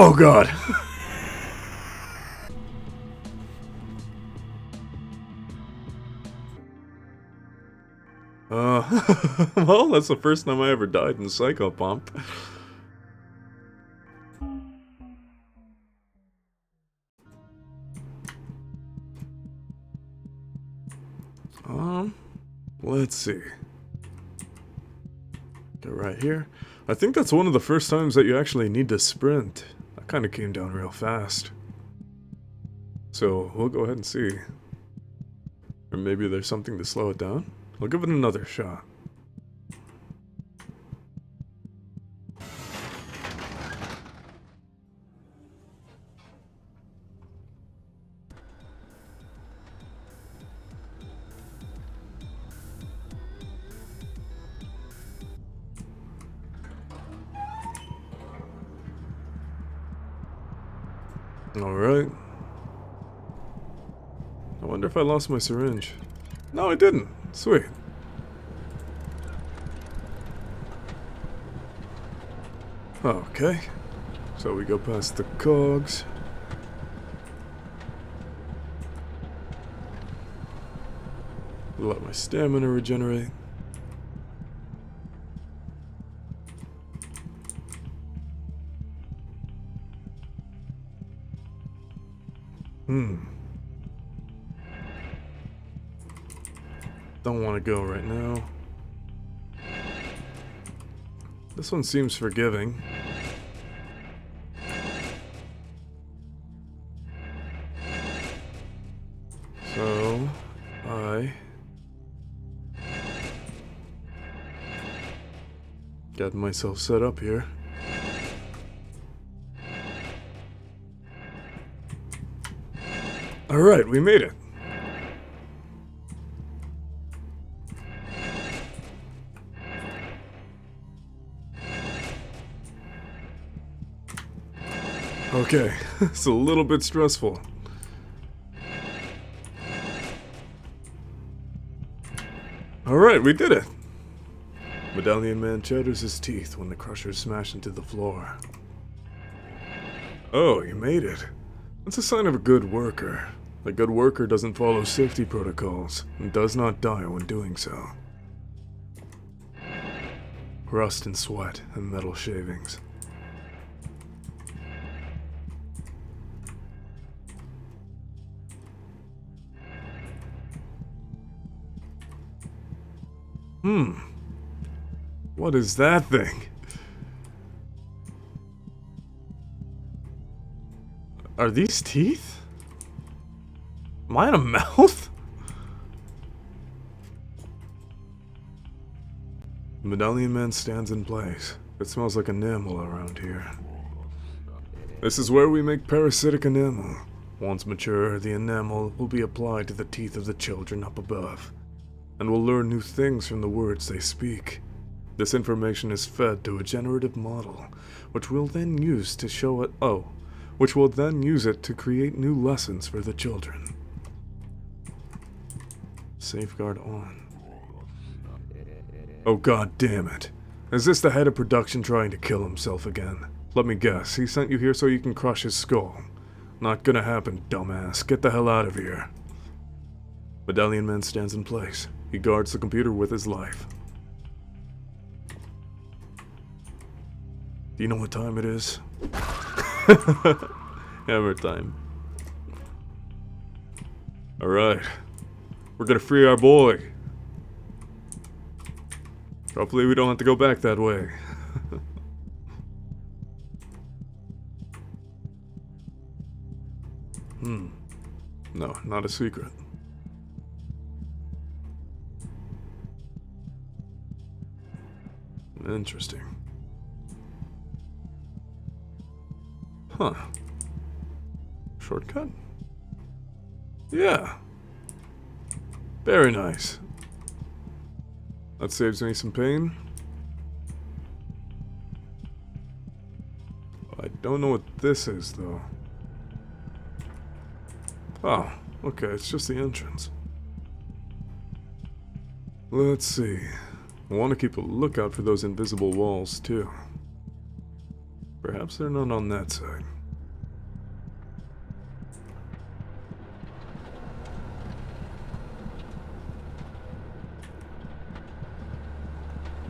Oh god! Well, that's the first time I ever died in Psychopomp. Let's see. Go right here. I think that's one of the first times that you actually need to sprint. That kind of came down real fast. So, we'll go ahead and see. Or maybe there's something to slow it down. I'll give it another shot. Alright. I wonder if I lost my syringe. No, I didn't. Sweet. Okay. So we go past the cogs. Let my stamina regenerate. Don't want to go right now. This one seems forgiving. So, I got myself set up here. Alright, we made it. Okay, it's a little bit stressful. Alright, we did it! Medallion Man chatters his teeth when the crushers smash into the floor. Oh, you made it. That's a sign of a good worker. A good worker doesn't follow safety protocols and does not die when doing so. Rust and sweat and metal shavings. What is that thing? Are these teeth? Am I in a mouth? The Medallion Man stands in place. It smells like enamel around here. This is where we make parasitic enamel. Once mature, the enamel will be applied to the teeth of the children up above, and will learn new things from the words they speak. This information is fed to a generative model, which will then use to show it. Which will then use it to create new lessons for the children. Safeguard on. Oh god damn it. Is this the head of production trying to kill himself again? Let me guess, he sent you here so you can crush his skull. Not gonna happen, dumbass. Get the hell out of here. Medallion Man stands in place. He guards the computer with his life. Do you know what time it is? Hammer time. Alright. We're gonna free our boy. Hopefully we don't have to go back that way. No, not a secret. Interesting. Huh. Shortcut? Yeah. Very nice. That saves me some pain. I don't know what this is, though. Oh, okay, it's just the entrance. Let's see. I want to keep a lookout for those invisible walls, too. Perhaps they're not on that side.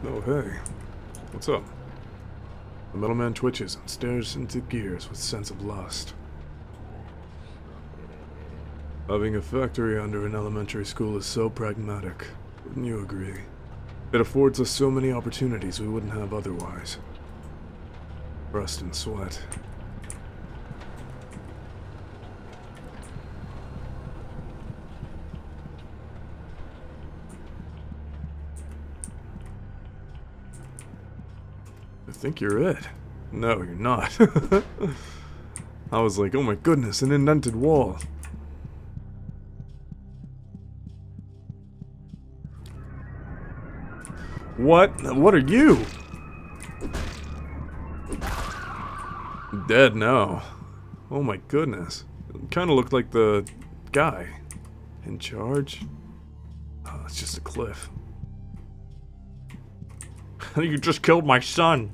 Oh, hey. What's up? The middleman twitches and stares into gears with sense of lust. Having a factory under an elementary school is so pragmatic. Wouldn't you agree? It affords us so many opportunities we wouldn't have otherwise. Rust and sweat. I think you're it. No, you're not. I was like, oh my goodness, an indented wall. What? What are you? Dead now. Oh my goodness. Kind of looked like the guy in charge. Oh, it's just a cliff. You just killed my son.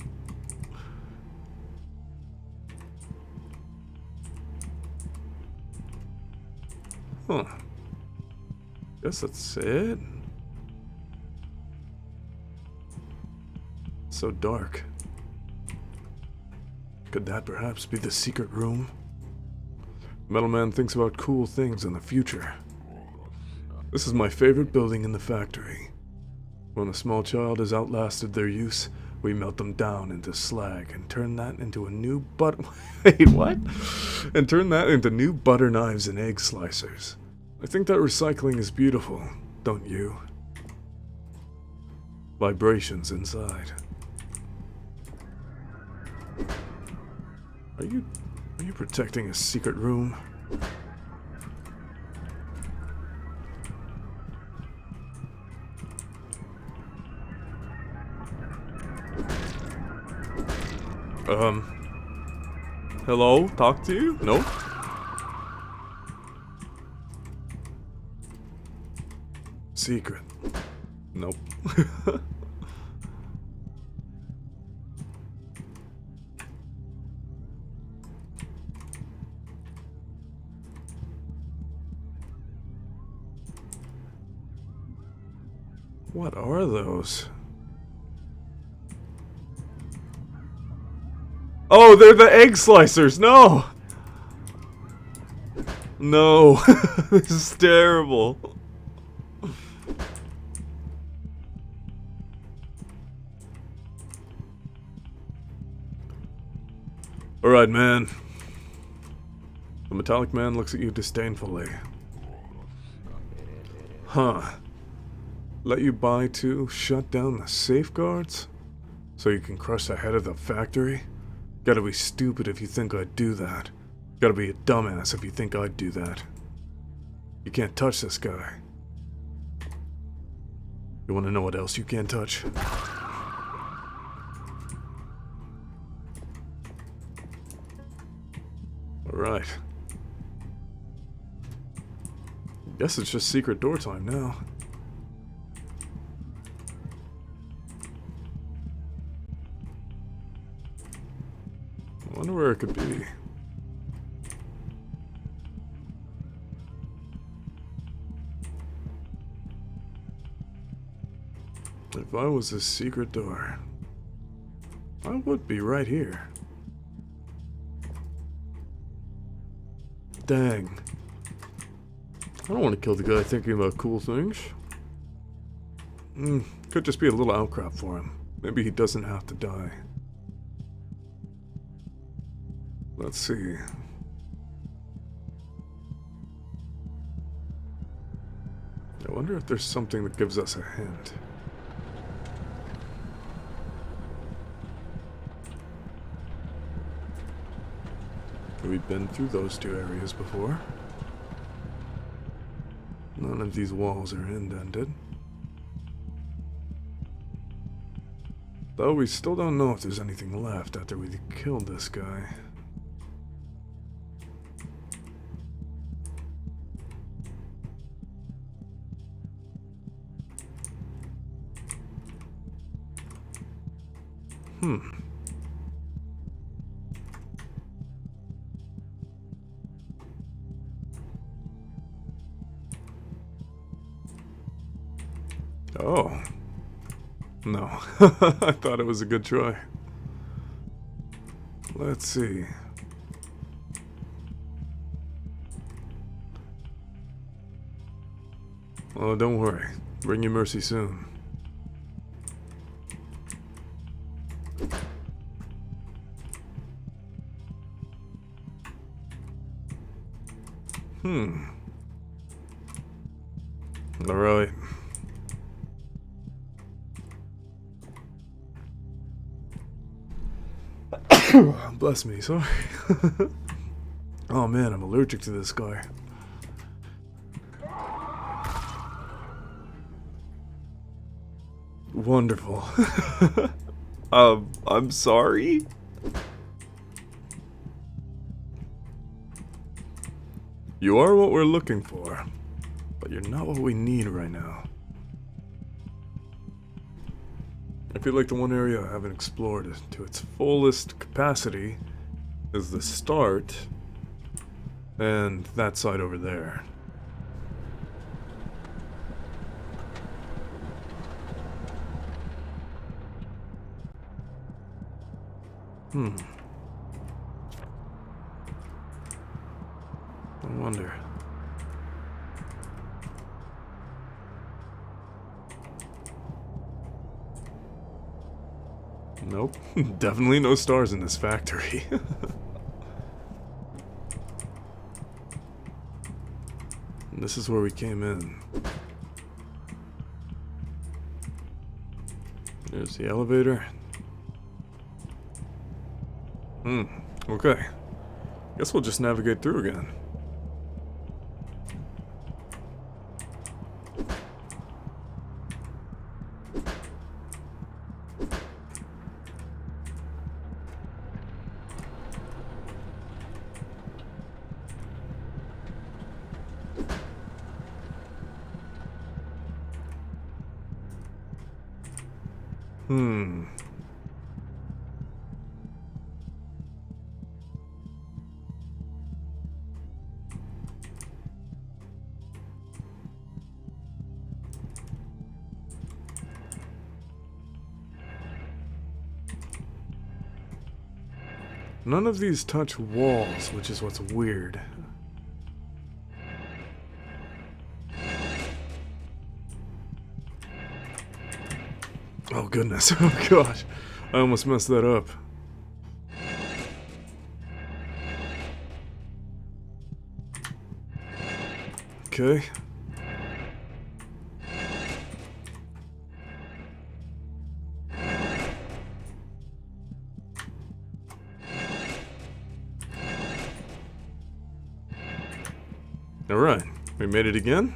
Huh. Guess that's it. So dark. Could that perhaps be the secret room? Metal Man thinks about cool things in the future. This is my favorite building in the factory. When a small child has outlasted their use, we melt them down into slag and turn that into a new Wait, what? And turn that into new butter knives and egg slicers. I think that recycling is beautiful, don't you? Vibrations inside. Are you protecting a secret room? Hello? Talk to you? Nope. Secret. Nope. What are those? Oh, they're the egg slicers! No! No. This is terrible. Alright, man. The metallic man looks at you disdainfully. Huh. Let you buy to shut down the safeguards? So you can crush the head of the factory? Gotta be stupid if you think I'd do that. Gotta be a dumbass if you think I'd do that. You can't touch this guy. You wanna know what else you can't touch? Alright. Guess it's just secret door time now. I wonder where it could be. If I was this secret door, I would be right here. Dang. I don't want to kill the guy thinking about cool things. Could just be a little outcrop for him. Maybe he doesn't have to die. Let's see. I wonder if there's something that gives us a hint. We've been through those two areas before. None of these walls are indented. Though we still don't know if there's anything left after we killed this guy. Oh. No. I thought it was a good try. Let's see. Oh, don't worry. Bring you mercy soon. Alright. Bless me, sorry. Oh man, I'm allergic to this guy. Wonderful. I'm sorry? You are what we're looking for, but you're not what we need right now. I feel like the one area I haven't explored to its fullest capacity is the start and that side over there. I wonder. Nope. Definitely no stars in this factory. And this is where we came in. There's the elevator. Okay. Guess we'll just navigate through again. None of these touch walls, which is what's weird. Oh goodness, oh gosh. I almost messed that up. Okay. Alright, we made it again.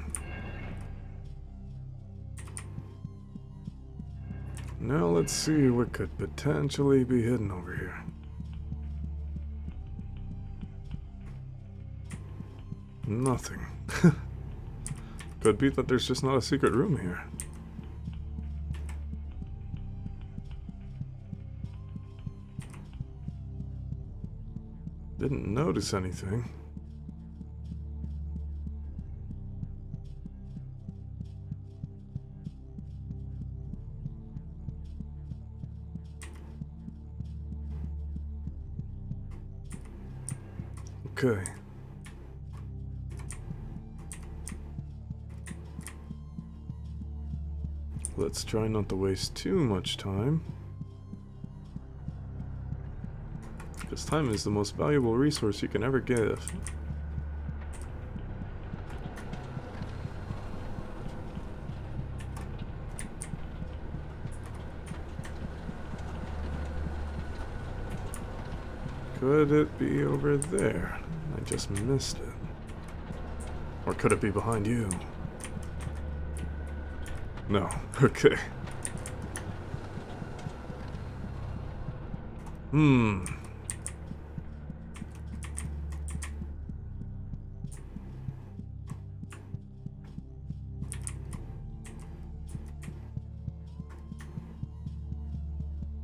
Now let's see what could potentially be hidden over here. Nothing. Could be that there's just not a secret room here. Didn't notice anything. Okay. Let's try not to waste too much time. Because time is the most valuable resource you can ever give. Could it be over there? I just missed it. Or could it be behind you? No. Okay.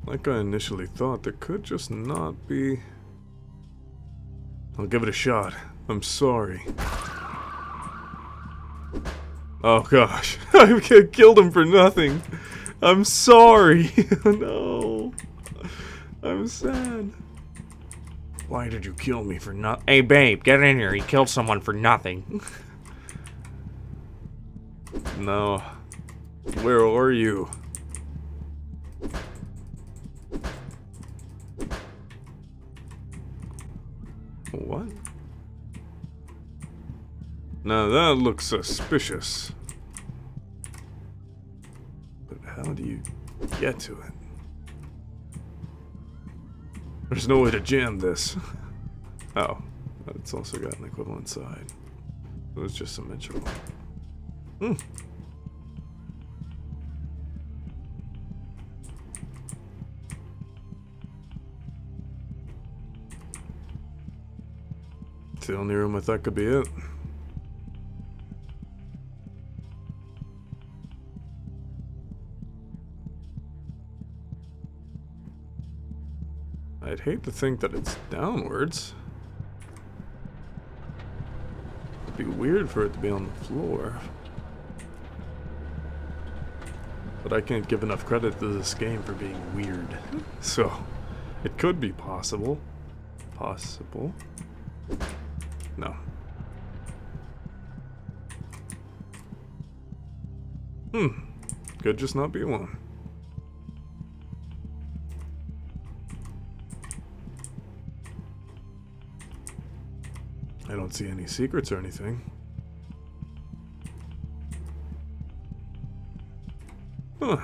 Like I initially thought, there could just not be... I'll give it a shot. I'm sorry. Oh gosh. I killed him for nothing. I'm sorry. No. I'm sad. Why did you kill me for nothing? Hey, babe, get in here. He killed someone for nothing. No. Where are you? What? Now that looks suspicious. But how do you get to it? There's no way to jam this. Oh, it's also got an equivalent side. It was just symmetrical. It's the only room I thought could be it. I'd hate to think that it's downwards. It'd be weird for it to be on the floor. But I can't give enough credit to this game for being weird. So, it could be possible. Possible? No. Could just not be one. I don't see any secrets or anything. Huh.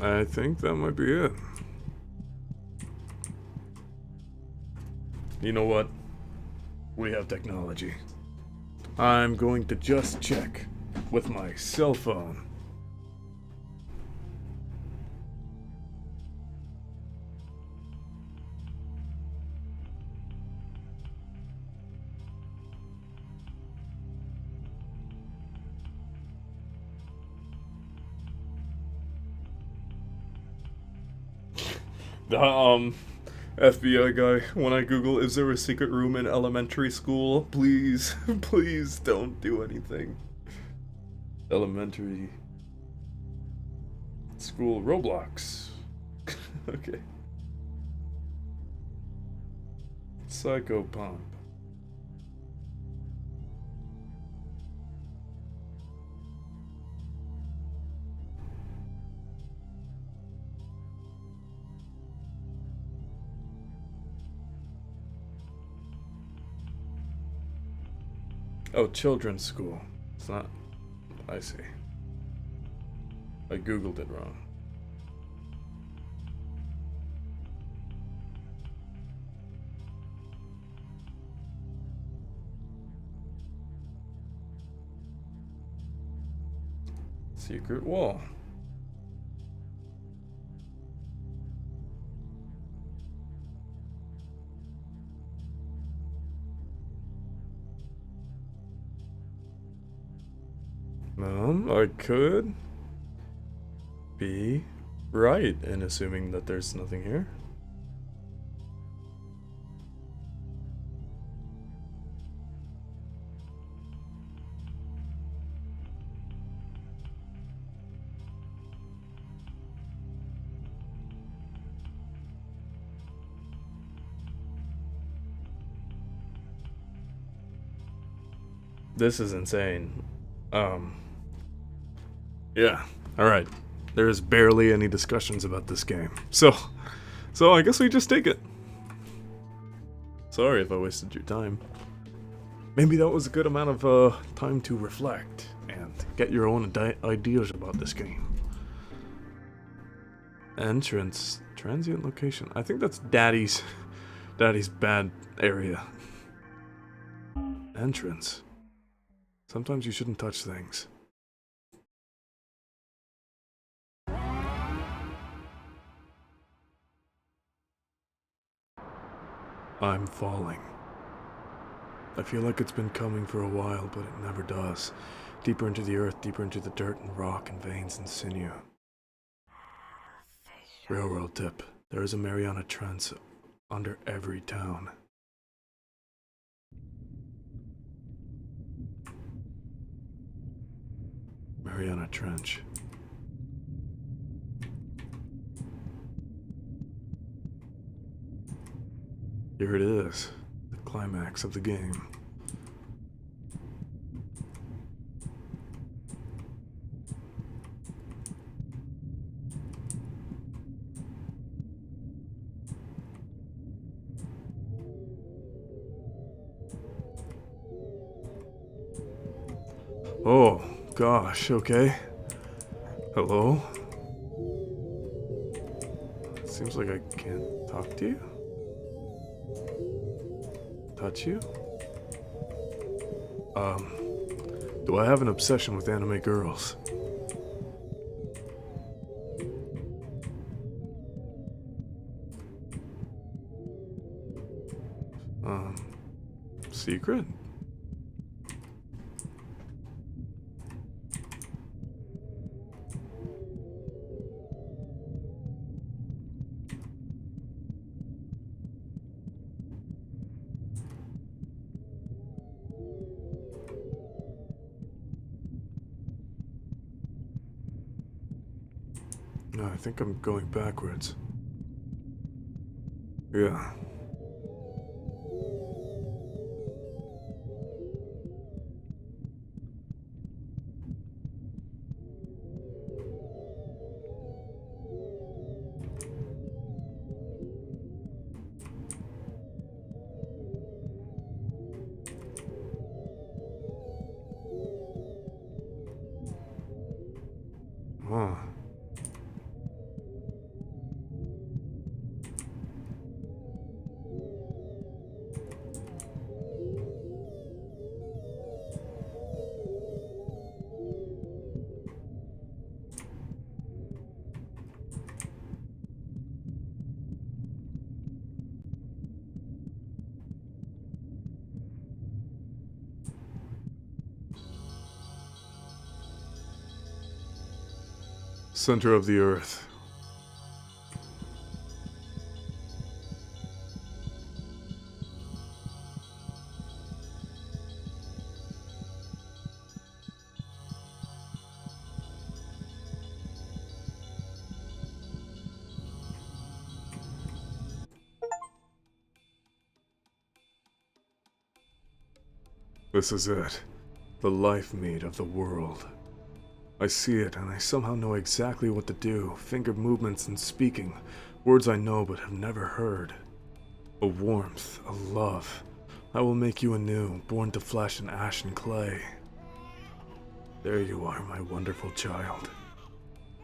I think that might be it. You know what? We have technology. I'm going to just check with my cell phone. FBI guy, when I Google, is there a secret room in elementary school? Please, please don't do anything. Elementary school Roblox. Okay. Psychopomp. Oh, children's school. It's not. I see. I googled it wrong. Secret wall. I could be right in assuming that there's nothing here. This is insane. Yeah, alright. There's barely any discussions about this game. So I guess we just take it. Sorry if I wasted your time. Maybe that was a good amount of time to reflect and get your own ideas about this game. Entrance, transient location. I think that's Daddy's bad area. Entrance. Sometimes you shouldn't touch things. I'm falling. I feel like it's been coming for a while, but it never does. Deeper into the earth, deeper into the dirt and rock and veins and sinew. Railroad tip. There is a Mariana Trench under every town. Mariana Trench. Here it is, the climax of the game. Oh, gosh, okay. Hello? Seems like I can't talk to you. Touch you? Do I have an obsession with anime girls? Secret? No, I think I'm going backwards. Yeah. Huh. Center of the earth. This is it. The life meat of the world. I see it, and I somehow know exactly what to do. Finger movements and speaking. Words I know but have never heard. A warmth, a love. I will make you anew, born to flesh and ash and clay. There you are, my wonderful child.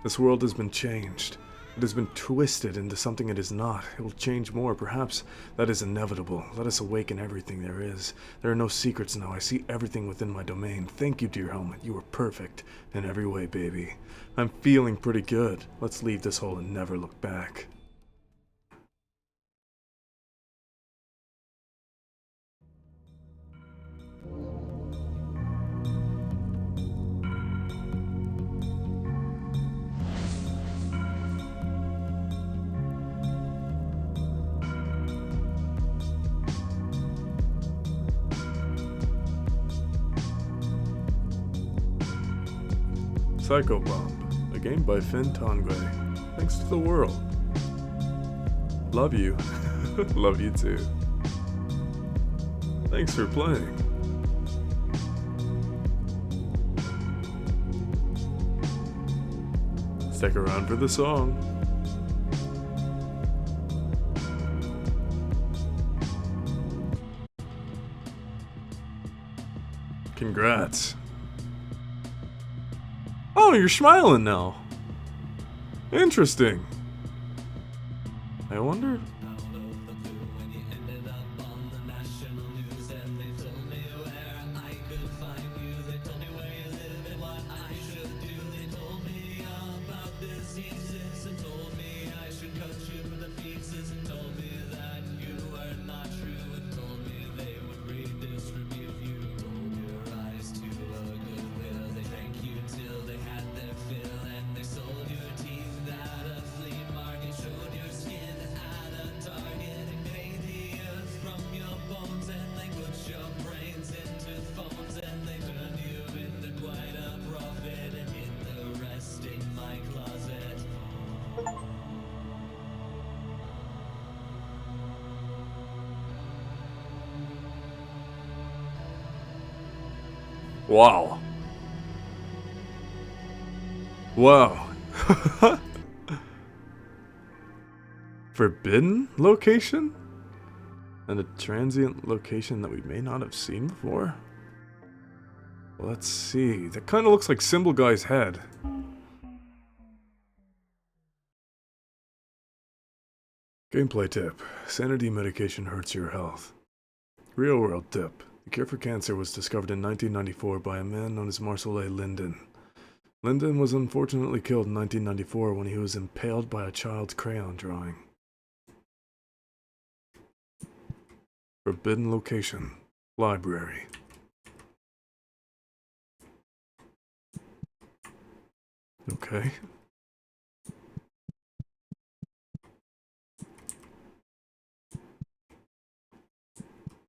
This world has been changed. It has been twisted into something it is not. It will change more, perhaps. That is inevitable. Let us awaken everything there is. There are no secrets now. I see everything within my domain. Thank you, dear helmet. You are perfect in every way, baby. I'm feeling pretty good. Let's leave this hole and never look back. Psychopomp, a game by Finn Tongway. Thanks to the world. Love you. Love you too. Thanks for playing. Stick around for the song. Congrats. Oh, you're smiling now. Interesting. I wonder. Wow. Wow. Forbidden location? And a transient location that we may not have seen before? Let's see. That kind of looks like Symbol Guy's head. Gameplay tip. Sanity medication hurts your health. Real world tip. The cure for cancer was discovered in 1994 by a man known as Marcel A. Linden. Linden was unfortunately killed in 1994 when he was impaled by a child's crayon drawing. Forbidden location. Library. Okay.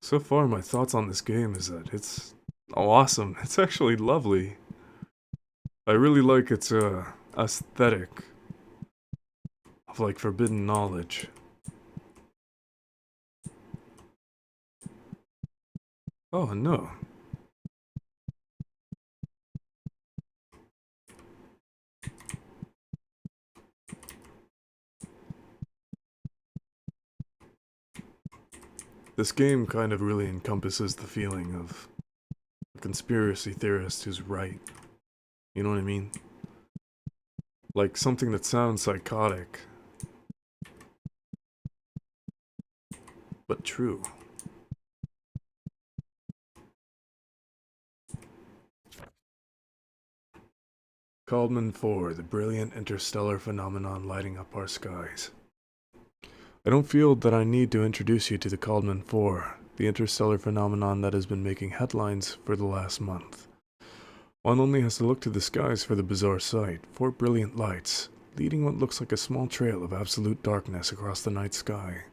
So far, my thoughts on this game is that it's awesome. It's actually lovely. I really like its aesthetic of like forbidden knowledge. Oh no. This game kind of really encompasses the feeling of a conspiracy theorist who's right. You know what I mean? Like something that sounds psychotic, but true. Caldman 4, the brilliant interstellar phenomenon lighting up our skies. I don't feel that I need to introduce you to the Caldman 4, the interstellar phenomenon that has been making headlines for the last month. One only has to look to the skies for the bizarre sight, 4 brilliant lights, leading what looks like a small trail of absolute darkness across the night sky.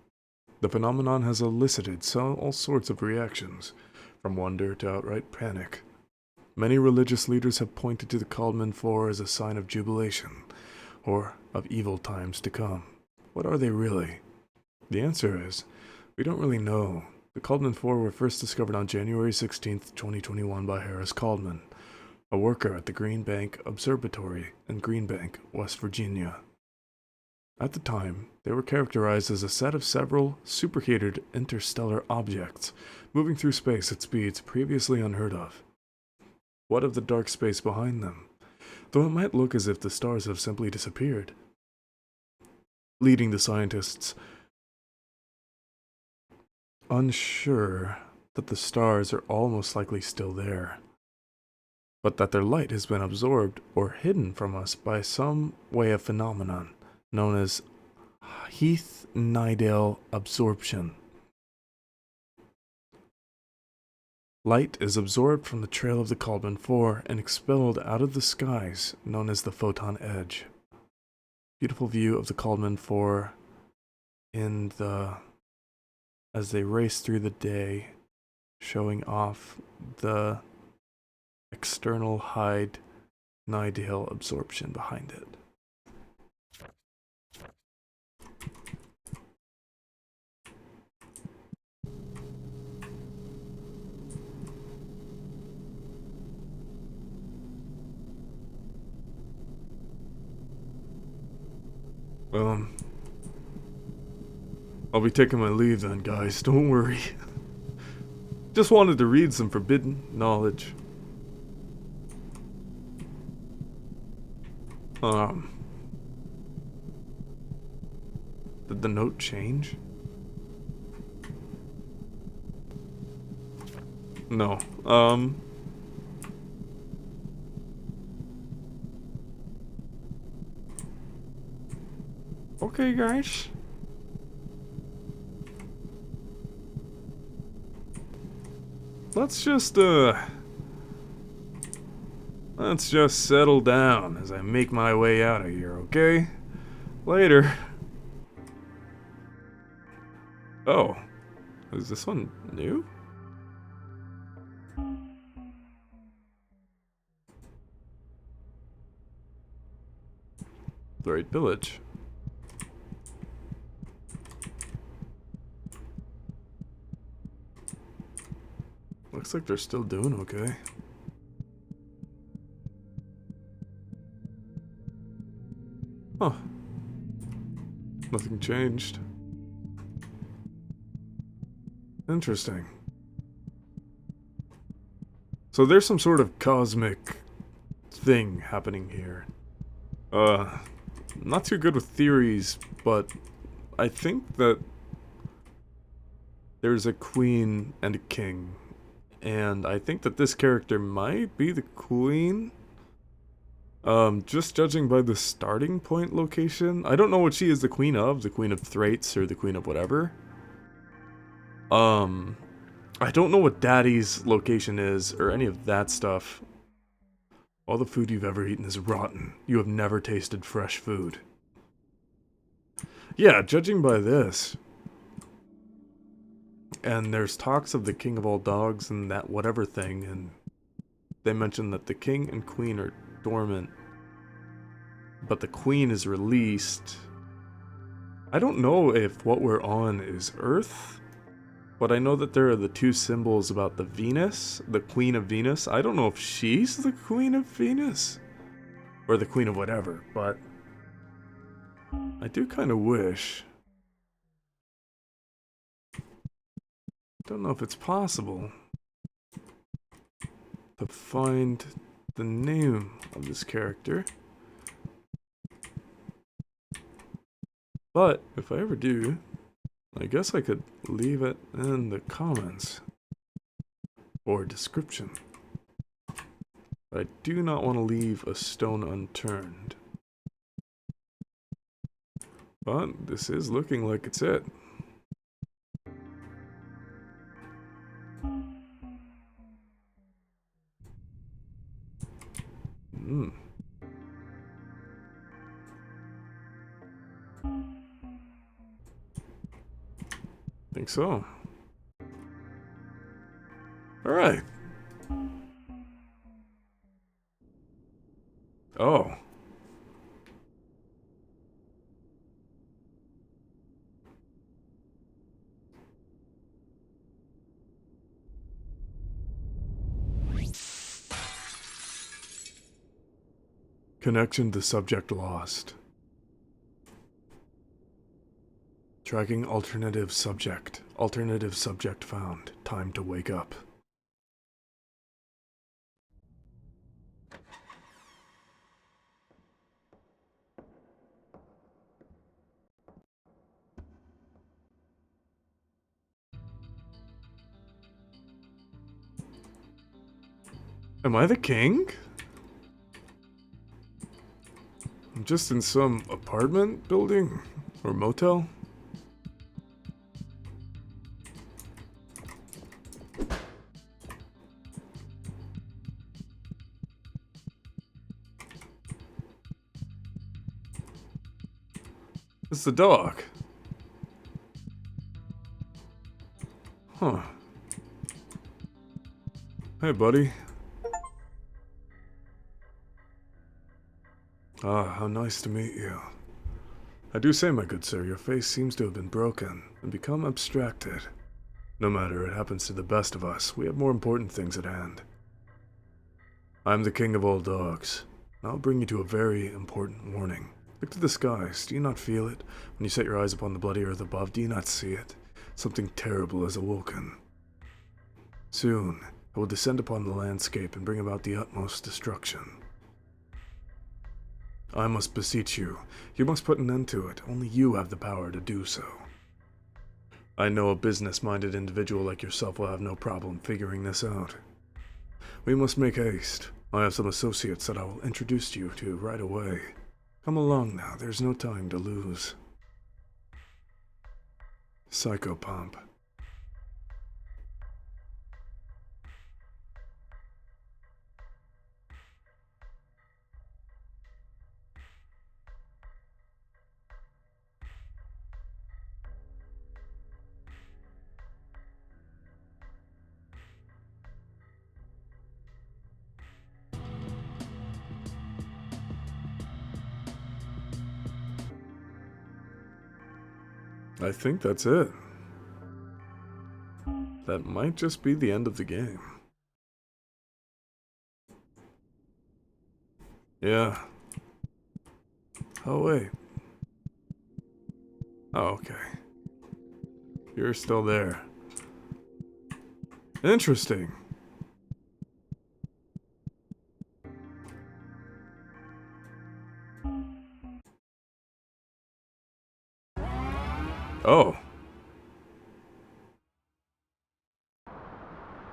The phenomenon has elicited all sorts of reactions, from wonder to outright panic. Many religious leaders have pointed to the Caldman 4 as a sign of jubilation, or of evil times to come. What are they really? The answer is, we don't really know. The Caldman 4 were first discovered on January 16, 2021 by Harris Caldman, a worker at the Green Bank Observatory in Green Bank, West Virginia. At the time, they were characterized as a set of several superheated interstellar objects moving through space at speeds previously unheard of. What of the dark space behind them? Though it might look as if the stars have simply disappeared, leading the scientists unsure that the stars are almost likely still there, but that their light has been absorbed or hidden from us by some way of phenomenon known as Heath-Nidale absorption. Light is absorbed from the trail of the Caldman 4 and expelled out of the skies, known as the photon edge. Beautiful view of the Caldman 4 as they race through the day, showing off the external Hyde-Nidale absorption behind it. I'll be taking my leave then, guys. Don't worry. Just wanted to read some forbidden knowledge. Did the note change? No. Okay, guys. Let's just settle down as I make my way out of here, okay? Later. Oh. Is this one new? The right village. Looks like they're still doing okay. Huh. Nothing changed. Interesting. So there's some sort of cosmic thing happening here. Not too good with theories, but I think that there's a queen and a king. And I think that this character might be the queen. Just judging by the starting point location. I don't know what she is the queen of Thraits or the queen of whatever. I don't know what Daddy's location is or any of that stuff. All the food you've ever eaten is rotten. You have never tasted fresh food. Yeah, judging by this. And there's talks of the king of all dogs and that whatever thing, and they mention that the king and queen are dormant, but the queen is released. I don't know if what we're on is Earth, but I know that there are the two symbols about the Venus, the queen of Venus. I don't know if she's the queen of Venus, or the queen of whatever, but I do kind of wish. Don't know if it's possible to find the name of this character. But if I ever do, I guess I could leave it in the comments or description. But I do not want to leave a stone unturned. But this is looking like it's it. Think so. Alright. Oh. Connection to subject lost. Tracking alternative subject. Alternative subject found. Time to wake up. Am I the king? I'm just in some apartment building or motel. It's the dog. Huh. Hey, buddy. Ah, how nice to meet you. I do say, my good sir, your face seems to have been broken and become abstracted. No matter, it happens to the best of us. We have more important things at hand. I am the king of all dogs. I'll bring you to a very important warning. Look to the skies. Do you not feel it? When you set your eyes upon the bloody earth above, do you not see it? Something terrible has awoken. Soon, I will descend upon the landscape and bring about the utmost destruction. I must beseech you. You must put an end to it. Only you have the power to do so. I know a business-minded individual like yourself will have no problem figuring this out. We must make haste. I have some associates that I will introduce you to right away. Come along now, there's no time to lose. Psychopomp. I think that's it. That might just be the end of the game. Yeah. Oh, wait. Oh, okay. You're still there. Interesting. Oh.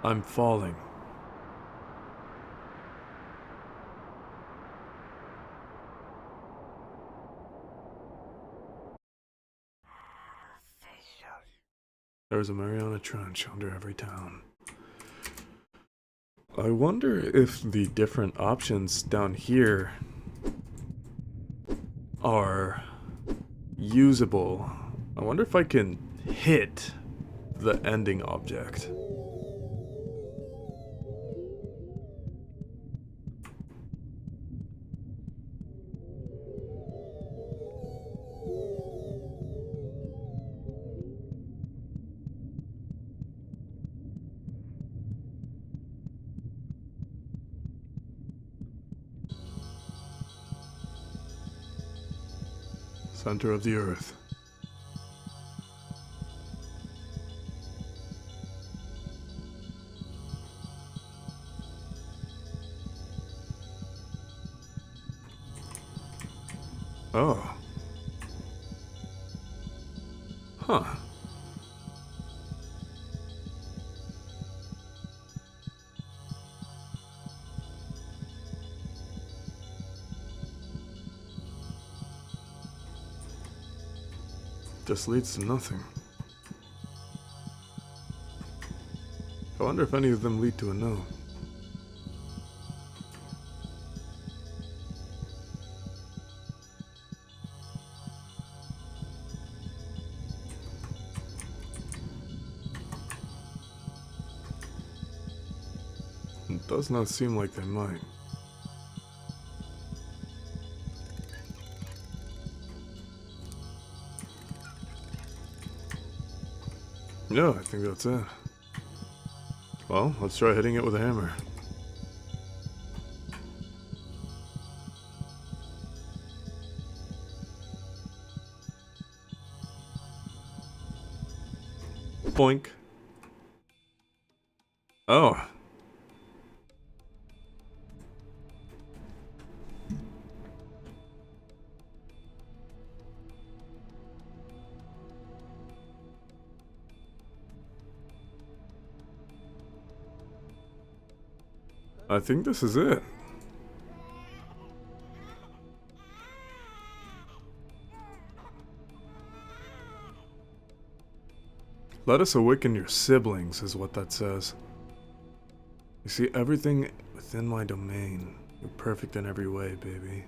I'm falling. There's a Mariana Trench under every town. I wonder if the different options down here are usable. I wonder if I can hit the ending object. Center of the earth. Oh. Huh. Just leads to nothing. I wonder if any of them lead to a no. It does not seem like they might. Yeah, I think that's it. Well, let's try hitting it with a hammer. Boink. Oh. I think this is it. Let us awaken your siblings, is what that says. You see everything within my domain. You're perfect in every way, baby.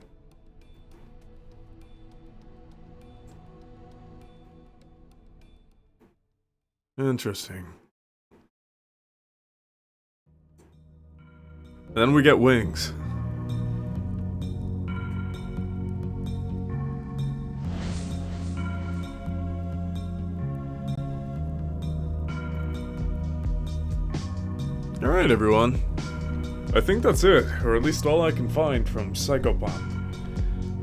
Interesting. Then we get wings. Alright, everyone. I think that's it, or at least all I can find from Psychopomp.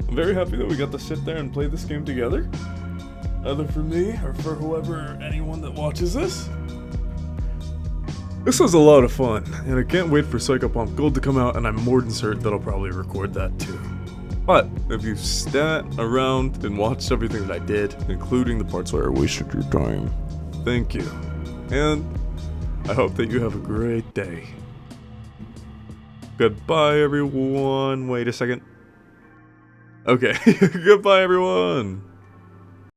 I'm very happy that we got to sit there and play this game together. Either for me, or for anyone that watches this. This was a lot of fun, and I can't wait for Psychopomp Gold to come out, and I'm more than certain that I'll probably record that too. But, if you've sat around and watched everything that I did, including the parts where I wasted your time, thank you. And I hope that you have a great day. Goodbye, everyone. Wait a second. Okay, goodbye, everyone.